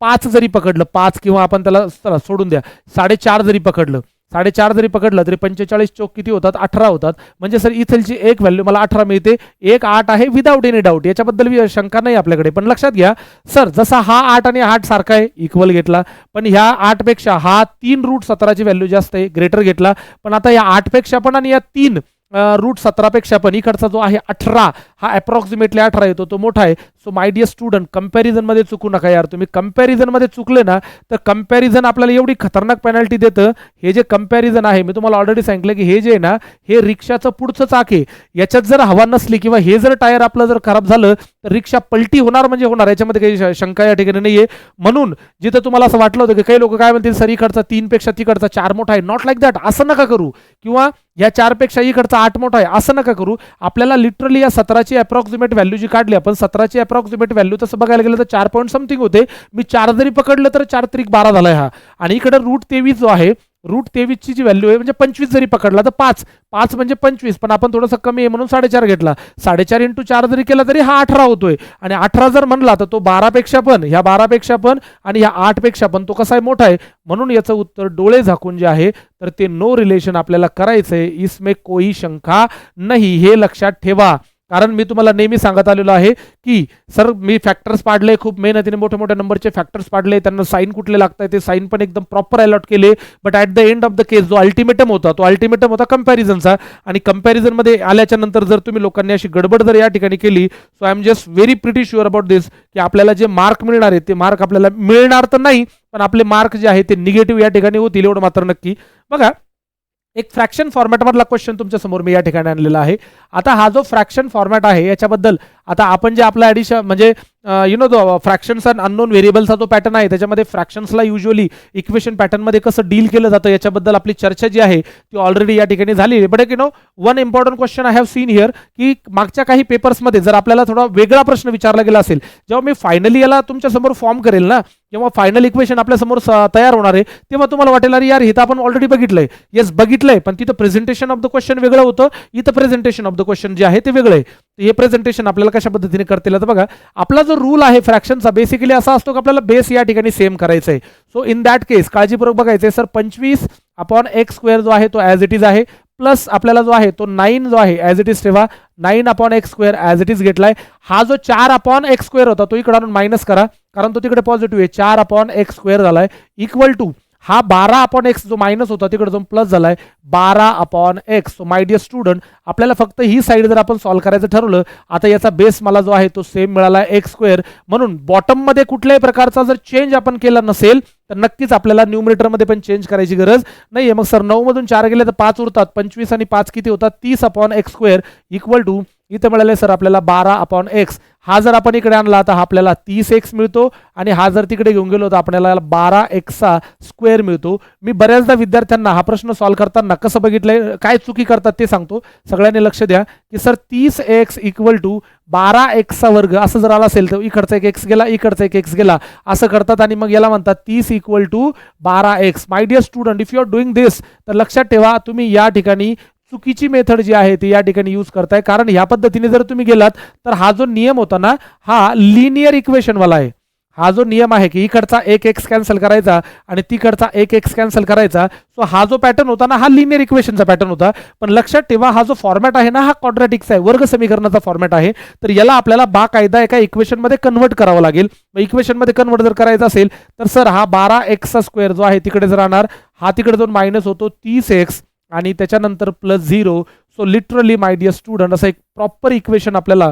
5 जरी पकडलं, 5 किंवा आपण त्याला सोडून द्या 4.5 जरी पकडलं, 4.5 जरी पकडलं तरी 45 चौक किती होतात, 18 होतात. म्हणजे सर इथलची एक व्हॅल्यू मला 18 मिळते, एक 8 आहे विदाऊट एनी डाऊट, याच्याबद्दल शंका नाही आपल्याकडे. पण लक्षात घ्या सर जसा हा 8 आणि 8 सारखा आहे इक्वल घेतला, पण ह्या 8 पेक्षा हा 3√17ची व्हॅल्यू जास्त आहे ग्रेटर घेतला, पण आता या 8 पेक्षा पण आणि या 3√17 पेक्षा पण इकडचा जो आहे 18 हा अप्रॉक्सिमेटली 18 येतो तो मोठा आहे. So my dear student comparison मध्ये चुकू नका यार. तुम्ही कंपॅरिझन मध्ये चुकले ना तर कंपॅरिझन आपल्याला एवढी खतरनाक पेनल्टी देतं. हे जे कंपॅरिझन आहे मी तुम्हाला ऑलरेडी सांगितलं की हे जे आहे ना हे रिक्षाचं पुढचं चाक आहे, याच्यात जर हवा नसली किंवा हे जर टायर आपलं जर खराब झालं तर रिक्षा पलटी होणार म्हणजे होणार, याच्यामध्ये काही शंका या ठिकाणी नाहीये. म्हणून जिथं तुम्हाला असं वाटलं होतं की काही लोक काय म्हणतील सर इकडचा 3 पेक्षा तिकडचा 4 मोठा आहे, नॉट लाईक दॅट, असं नका करू. किंवा या 4 पेक्षा इकडचा 8 मोठा आहे, असं नका करू. आपल्याला लिटरली या 17ची अप्रॉक्सिमेट व्हॅल्यू जी काढली आपण, 17ची अप्रॉक्सिमेट व्हॅल्यू तसं बघायला गेलं तर 4 पॉईंट समथिंग होते. मी 4 जरी पकडलं तर 4 त्रिक 12 झालाय हा. आणि इकडे रूट 23 जो आहे, रूट 23ची जी व्हॅल्यू आहे म्हणजे 25 जरी पकडला तर 5 म्हणजे 25, पण आपण थोडंसं कमी आहे म्हणून 4.5 घेतला. 4.5 × 4 जरी केला तरी हा 18 होतोय. आणि 18 जर म्हणला तर तो 12 पेक्षा पण, ह्या 12 पेक्षा पण आणि ह्या 8 पेक्षा पण तो कसा आहे, मोठा आहे. म्हणून याचं उत्तर डोळे झाकून जे आहे तर ते नो रिलेशन आपल्याला करायचंय. इसमें कोई शंका नाही, हे लक्षात ठेवा. कारण मी तुम्हाला नेहमी सांगत आलेलो आहे की सर मी फॅक्टर्स पाडले, खूप मेहनतीने मोठ्या मोठ्या नंबरचे फॅक्टर्स पाडले, त्यांना साईन कुठले लागतात ते साईन पण एकदम प्रॉपर अलॉट केले. But at the end of the case जो अल्टिमेटम होता तो अल्टिमेटम होता कंपॅरिझनचा. आणि कंपॅरिझनमध्ये आल्याच्या नंतर जर तुम्ही लोकांनी अशी गडबड जर या ठिकाणी केली, so I am just very pretty sure about this की आपल्याला जे मार्क मिळणार आहेत ते मार्क आपल्याला मिळणार तर नाही, पण आपले मार्क जे आहे ते निगेटिव्ह या ठिकाणी होतील, एवढं मात्र नक्की. बघा, एक फ्रॅक्शन फॉर्मॅटमधला क्वेश्चन तुमच्या समोर मी या ठिकाणी आणलेला आहे. आता हा जो फ्रॅक्शन फॉर्मॅट आहे याच्याबद्दल आता आपण जे आपला ॲडिशन म्हणजे जो फ्रॅक्शन्स अँड अननोन व्हेरिएबल्सचा जो पॅटर्न आहे त्याच्यामध्ये फ्रॅक्शन्सला युजली इक्वेशन पॅटर्नमध्ये कसं डील केलं जातं याच्याबद्दल आपली चर्चा जी आहे ती ऑलरेडी या ठिकाणी झाली आहे. But one important question I have seen here की मागच्या काही पेपर्समध्ये जर आपल्याला थोडा वेगळा प्रश्न विचारला गेला असेल, जेव्हा मी फायनली याला तुमच्यासमोर फॉर्म करेल ना, जेव्हा फायनल इक्वेशन आपल्यासमोर तयार होणार आहे, तेव्हा तुम्हाला वाटेल अरे यार हे तर आपण ऑलरेडी बघितलंय. येस बघितलंय, पण तिथं प्रेझेंटेशन ऑफ द क्वेश्चन वेगळं होतं, इथं प्रेझेंटेशन ऑफ द क्वेश्चन जे आहे ते वेगळं आहे. हे प्रेझेंटेशन आपल्याला कशा पद्धतीने करता येईल, तर बघा आपला जो रूल आहे फ्रॅक्शनचा बेसिकली असा असतो की आपल्याला बेस या ठिकाणी सेम करायचा आहे. सो इन दॅट केस काळजीपूर्वक बघायचं आहे सर, 25/x² जो आहे तो ॲज इट इज आहे, प्लस आपल्याला जो आहे तो 9 जो आहे ॲज इट इज ठेवा, 9/x² ॲज इट इज घेतलाय. हा जो 4/x² होता तो इकडे आणून मायनस करा, कारण तो तिकडे पॉझिटिव्ह आहे, 4/x² झालाय, इक्वल टू हा 12/x जो मायनस होता तिकडे जाऊन प्लस झालाय 12/x. So my dear student, आपल्याला फक्त ही साईड जर आपण सॉल्व्ह करायचं ठरवलं, आता याचा बेस मला जो आहे तो सेम मिळाला x². म्हणून बॉटम मध्ये कुठल्याही प्रकारचा जर चेंज आपण केला नसेल तर नक्कीच आपल्याला न्यूमरेटरमध्ये पण चेंज करायची गरज नाहीये. मग सर 9 मधून 4 गेले तर 5 उरतात, 25 आणि 5 किती होतात, 30/x² इक्वल टू इथं मिळाले सर आपल्याला 12/x. हा जर आपण इकडे आणला तर हा आपल्याला 30x मिळतो, आणि हा जर तिकडे घेऊन गेलो तर आपल्याला 12x² मिळतो. मी बऱ्याचदा विद्यार्थ्यांना हा प्रश्न सॉल्व्ह करताना कसं बघितलंय, काय चुकी करतात ते सांगतो. सगळ्यांनी लक्ष द्या की sir 30x equal to 12x² असं जर आलं असेल तर इकडचा एक x गेला, इकडचा एक x गेला, असं करतात आणि मग याला म्हणतात 30 equal to 12x. My dear student, if you are doing this तर लक्षात ठेवा तुम्ही या ठिकाणी चुकीची मेथड जी आहे ती या ठिकाणी यूज करताय. कारण ह्या पद्धतीने जर तुम्ही गेलात तर हा जो नियम होता ना हा लिनियर इक्वेशन वाला आहे. हा जो नियम आहे की इकडचा एक x कॅन्सल करायचा आणि तिकडचा एक x कॅन्सल करायचा, सो हा जो पॅटर्न होता ना हा लिनियर इक्वेशनचा पॅटर्न होता. पण लक्षात ठेवा हा जो फॉर्मॅट आहे ना हा क्वाड्रॅटिक्स आहे, वर्ग समीकरणाचा फॉर्मॅट आहे. तर याला आपल्याला बाकायदा एका इक्वेशनमध्ये कन्व्हर्ट करावं लागेल. इक्वेशनमध्ये कन्व्हर्ट जर करायचं असेल तर सर हा 12x² जो आहे तिकडे जर राहणार, हा तिकडे जाऊन मायनस होतो 30x आणि त्याच्यानंतर +0. So literally my dear student असं एक प्रॉपर इक्वेशन आपल्याला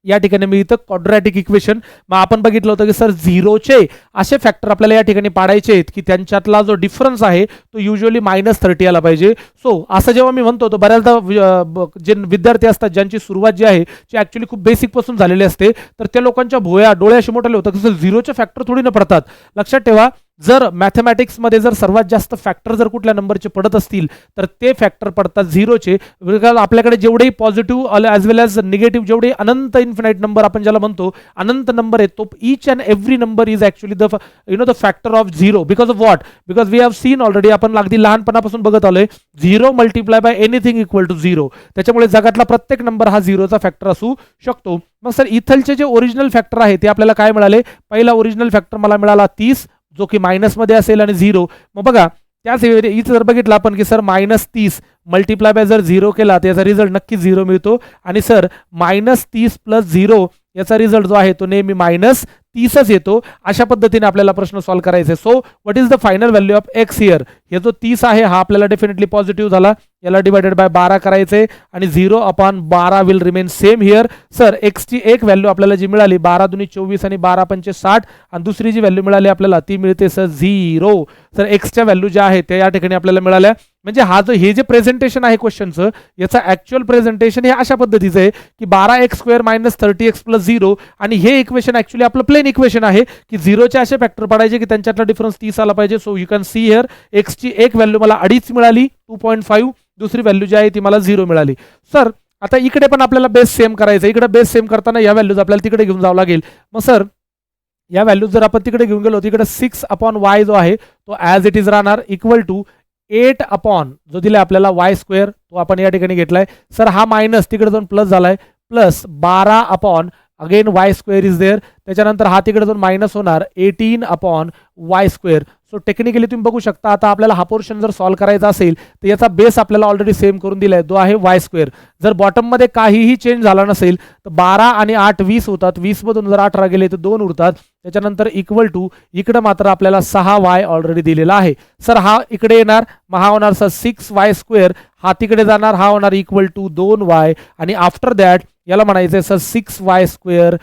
या ठिकाणी मिळतं, क्वाड्रॅटिक इक्वेशन. मग आपण बघितलं होतं की सर 0चे असे फॅक्टर आपल्याला या ठिकाणी पाडायचे आहेत की त्यांच्यातला जो डिफरन्स आहे तो युजली -30 आला पाहिजे. सो असं जेव्हा मी म्हणतो तो बऱ्याचदा जे विद्यार्थी असतात ज्यांची सुरुवात जी आहे ती ॲक्च्युली खूप बेसिक पासून झालेली असते, तर त्या लोकांच्या डोळे असे मोठे होतात की सर 0चे फॅक्टर थोडी न पडतात. लक्षात ठेवा जर मॅथमॅटिक्समध्ये जर सर्वात जास्त फॅक्टर जर कुठल्या नंबरचे पडत असतील तर ते फॅक्टर पडतात 0चे. बिकॉज आपल्याकडे जेवढेही पॉझिटिव्ह ॲज वेल ॲज निगेटिव्ह जेवढे अनंत इन्फिनाईट नंबर आपण ज्याला म्हणतो अनंत नंबर आहे, तो each and every number is actually the factor of 0. Because of what? Because we have seen already, आपण अगदी लहानपणापासून बघत आलोय 0 multiply by anything equal to 0. त्याच्यामुळे जगातला प्रत्येक नंबर हा 0चा फॅक्टर असू शकतो. मग सर इथलचे जे ओरिजिनल फॅक्टर आहे ते आपल्याला काय मिळाले? पहिला ओरिजिनल फॅक्टर मला मिळाला 30 जो की मायनसमध्ये असेल आणि 0. मग बघा त्याच इथं जर बघितलं आपण की सर -30 मल्टिप्लाय बाय जर 0 केला तर याचा रिझल्ट नक्की 0 मिळतो. आणि सर -30 + 0 याचा रिझल्ट जो आहे तो नेहमी -30च येतो. अशा पद्धतीने आपल्याला प्रश्न सॉल्व्ह करायचे. So what is the final value of x here? हे जो 30 आहे हा आपल्याला डेफिनेटली पॉझिटिव्ह झाला, याला डिवायडेड बाय 12 करायचे आणि 0/12 will remain same here. Sir x ची एक व्हॅल्यू आपल्याला जी मिळाली 12 × 2 = 24 आणि 12 × 5 = 60 आणि दुसरी जी व्हॅल्यू मिळाली आपल्याला ती मिळते सर 0. सर एक्सच्या व्हॅल्यू ज्या आहेत त्या या ठिकाणी आपल्याला मिळाल्या. म्हणजे हा जो हे जे प्रेझेंटेशन आहे क्वेश्चनचं याचा ॲक्च्युअल प्रेझेंटेशन हे अशा पद्धतीचं आहे की 12x² - 30x + 0 आणि हे इक्वेशन ॲक्च्युली आपलं प्लेन इक्वेशन आहे की 0चे असे फॅक्टर पडायचे की त्यांच्यातला डिफरन्स 30 आला पाहिजे. So you can see here एक्सची एक व्हॅल्यू मला 2.5 मिळाली 2.5 दुसरी व्हॅल्यू जी आहे ती मला 0 मिळाली. सर आता इकडे पण आपल्याला बेस सेम करायचं, इकडे बेस सेम करताना या व्हॅल्यूज आपल्याला तिकडे घेऊन जावं लागेल. मग सर या व्हॅल्यूज जर आपण तिकडे घेऊन गेलो तिकडे 6/y जो आहे तो ॲज इट इज राहणार इक्वल टू 8 अपॉन जो दिलाय आपल्याला y स्क्वेअर तो आपण या ठिकाणी घेतलाय. सर हा मायनस तिकडे जाऊन प्लस झालाय plus 12 upon again y square is there. त्याच्यानंतर हा तिकडे जाऊन मायनस होणार 18 upon y square. So technically तुम्ही बघू शकता आता आपल्याला हा पोर्शन जर सॉल्व्ह करायचा असेल तर याचा बेस आपल्याला ऑलरेडी सेम करून दिलाय जो आहे y स्क्वेअर. जर बॉटममध्ये काहीही चेंज झाला नसेल तर 12 आणि 8 20 होतात, 20 मधून जर 18 गेले तर 2 उरतात. त्याच्यानंतर इक्वल टू इकडे मात्र आपल्याला 6y ऑलरेडी दिलेला आहे. सर हा इकडे येणार मग हा होणार सर 6y स्क्वेअर, हा तिकडे जाणार हा होणार इक्वल टू 2y आणि आफ्टर दॅट याला म्हणायचं sir 6y square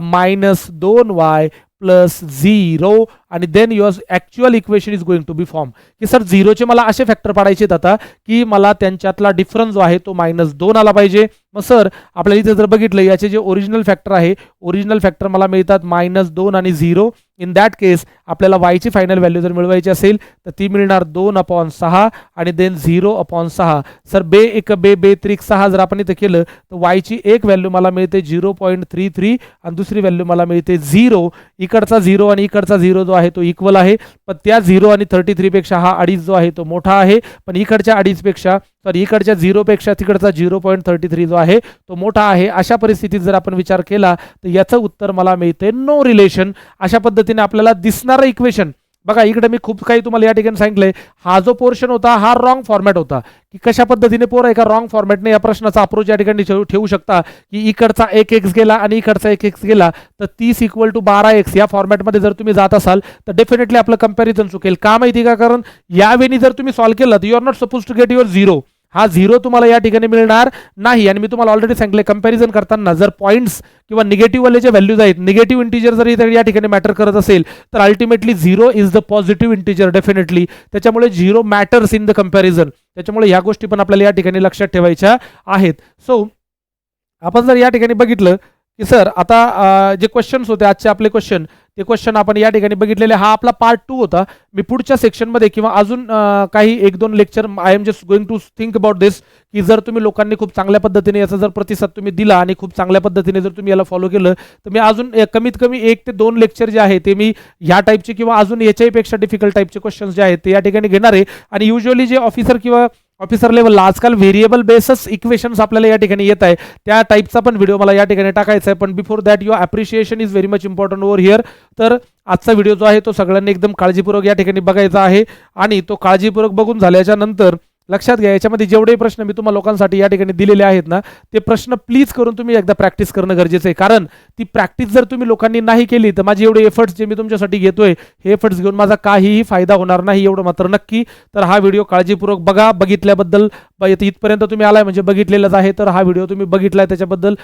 minus 2y plus 0 आणि then your actual equation is going to be form. की सर 0चे मला असे फॅक्टर पाडायचे आहेत आता की मला त्यांच्यातला डिफरन्स जो आहे तो -2 आला पाहिजे. मग सर आपल्याला इथे जर बघितलं याचे जे ओरिजिनल फॅक्टर आहे ओरिजिनल फॅक्टर मला मिळतात -2 आणि 0. इन दॅट केस आपल्याला वायची फायनल व्हॅल्यू जर मिळवायची असेल तर ती मिळणार 2/6 आणि देन 0/6. सर बे एक बे त्रिक 6 जर आपण इथे केलं तर वायची एक व्हॅल्यू मला मिळते 0.33 आणि दुसरी व्हॅल्यू मला मिळते 0. इकडचा 0 आणि इकडचा 0 जो आहे तो इक्वल आहे, पण त्या 0 आणि 33 पेक्षा हा 2.5 जो आहे तो मोठा आहे, पण इकडच्या 2.5 पेक्षा सॉरी इकडच्या 0 पेक्षा तिकडचा 0.33 जो आहे तो मोठा आहे. अशा परिस्थितीत जर आपण विचार केला तर याचं उत्तर मला मिळते नो रिलेशन. अशा पद्धतीने आपल्याला दिसणारं इक्वेशन बघा इकडे मी खूप काही तुम्हाला या ठिकाणी सांगितलंय. हा जो पोर्शन होता हा रॉंग फॉर्मॅट होता की कशा पद्धतीने पोर एका रॉंग फॉर्मॅटने या प्रश्नाचा अप्रोच या ठिकाणी ठेवू शकता की इकडचा 1x गेला आणि इकडचा 1x गेला तर 30 = 12x या फॉर्मॅटमध्ये जर तुम्ही जात असाल तर डेफिनेटली आपलं कंपॅरिझन चुकेल. का माहिती का, कारण यावेळी जर तुम्ही सॉल्व्ह केलं तर you are not suppose to get your 0. हा 0 तुम्हाला या ठिकाणी मिळणार नाही. आणि मी तुम्हाला ऑलरेडी सांगितले कंपॅरिझन करताना जर पॉईंट्स किंवा निगेटिव्ह वाले जे व्हॅल्यूज आहेत निगेटिव्ह इंटिजर जर या ठिकाणी मॅटर करत असेल तर ultimately 0 is the positive integer definitely. त्याच्यामुळे 0 मॅटर्स इन द कंपॅरिझन. त्याच्यामुळे ह्या गोष्टी पण आपल्याला या ठिकाणी लक्षात ठेवायच्या आहेत. सो आपण जर या ठिकाणी बघितलं की सर आता जे क्वेश्चन्स होते आजचे आपले क्वेश्चन ते क्वेश्चन आपण या ठिकाणी बघितलेले. हा आपला पार्ट 2 होता. मी पुढच्या सेक्शनमध्ये किंवा अजून काही 1-2 lecture I am just going to think about this की जर तुम्ही लोकांनी खूप चांगल्या पद्धतीने याचा जर प्रतिसाद तुम्ही दिला आणि खूप चांगल्या पद्धतीने जर तुम्ही याला फॉलो केलं तर मी अजून कमीत कमी 1 ते 2 लेक्चर जे आहे ते मी ह्या टाईपचे किंवा अजून याच्यापेक्षा डिफिकल्ट टाईपचे क्वेश्चन्स जे आहेत ते या ठिकाणी घेणार आहे. आणि युजली जे ऑफिसर लेवलला आजकाल व्हेरिएबल बेसस इक्वेशन्स आपल्याला या ठिकाणी येत आहे त्या टाईपचा पण व्हिडिओ मला या ठिकाणी टाकायचा आहे. पण before that your appreciation is very much important over here. तर आजचा व्हिडिओ जो आहे तो सगळ्यांनी एकदम काळजीपूर्वक या ठिकाणी बघायचा आहे आणि तो काळजीपूर्वक बघून झाल्याच्या नंतर लक्षात घ्या याच्यामध्ये जेवढे प्रश्न मी तुम्हाला लोकांसाठी या ठिकाणी दिलेले आहेत ना ते प्रश्न प्लीज करून तुम्ही एकदा प्रॅक्टिस करणं गरजेचं आहे. कारण ती प्रॅक्टिस जर तुम्ही लोकांनी नाही केली तर माझे एवढे एफर्ट्स जे मी तुमच्यासाठी घेतोय हे एफर्ट्स घेऊन माझा काहीही फायदा होणार नाही एवढं मात्र नक्की. तर हा व्हिडिओ काळजीपूर्वक बघा. बघितल्याबद्दल इथपर्यंत तुम्ही आलाय म्हणजे बघितलेलंच आहे तर हा व्हिडिओ तुम्ही बघितलाय त्याच्याबद्दल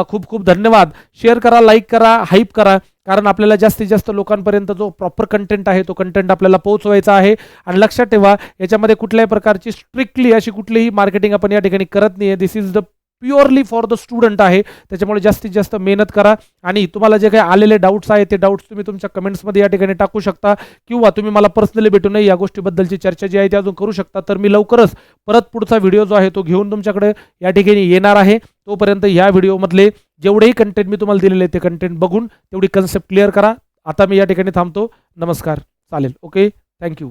खूप खूप धन्यवाद. शेअर करा, लाईक करा, हाईप करा. कारण आपल्याला जास्तीत जास्त लोकांपर्यंत जो प्रॉपर कंटेंट आहे तो कंटेंट आपल्याला पोहोचवायचा आहे. आणि लक्षात ठेवा याच्यामध्ये कुठल्याही प्रकारची स्ट्रिक्टली अशी कुठलीही मार्केटिंग आपण या ठिकाणी करत नाही आहे. This is the purely for the student आहे. त्याच्यामुळे जास्तीत जास्त मेहनत करा आणि तुम्हाला जे काही आलेले डाऊट्स आहेत ते डाऊट्स तुम्ही तुमच्या कमेंट्समध्ये या ठिकाणी टाकू शकता किंवा तुम्ही मला पर्सनली भेटूनही या गोष्टीबद्दलची चर्चा जी आहे ती अजून करू शकता. तर मी लवकरच परत पुढचा व्हिडिओ जो आहे तो घेऊन तुमच्याकडे या ठिकाणी येणार आहे. तोपर्यंत या व्हिडिओमधले जेवढेही कंटेंट मी तुम्हाला दिलेले ते कंटेंट बघून तेवढी कन्सेप्ट क्लिअर करा. आता मी या ठिकाणी थांबतो. नमस्कार. चालेल. ओके. थँक्यू.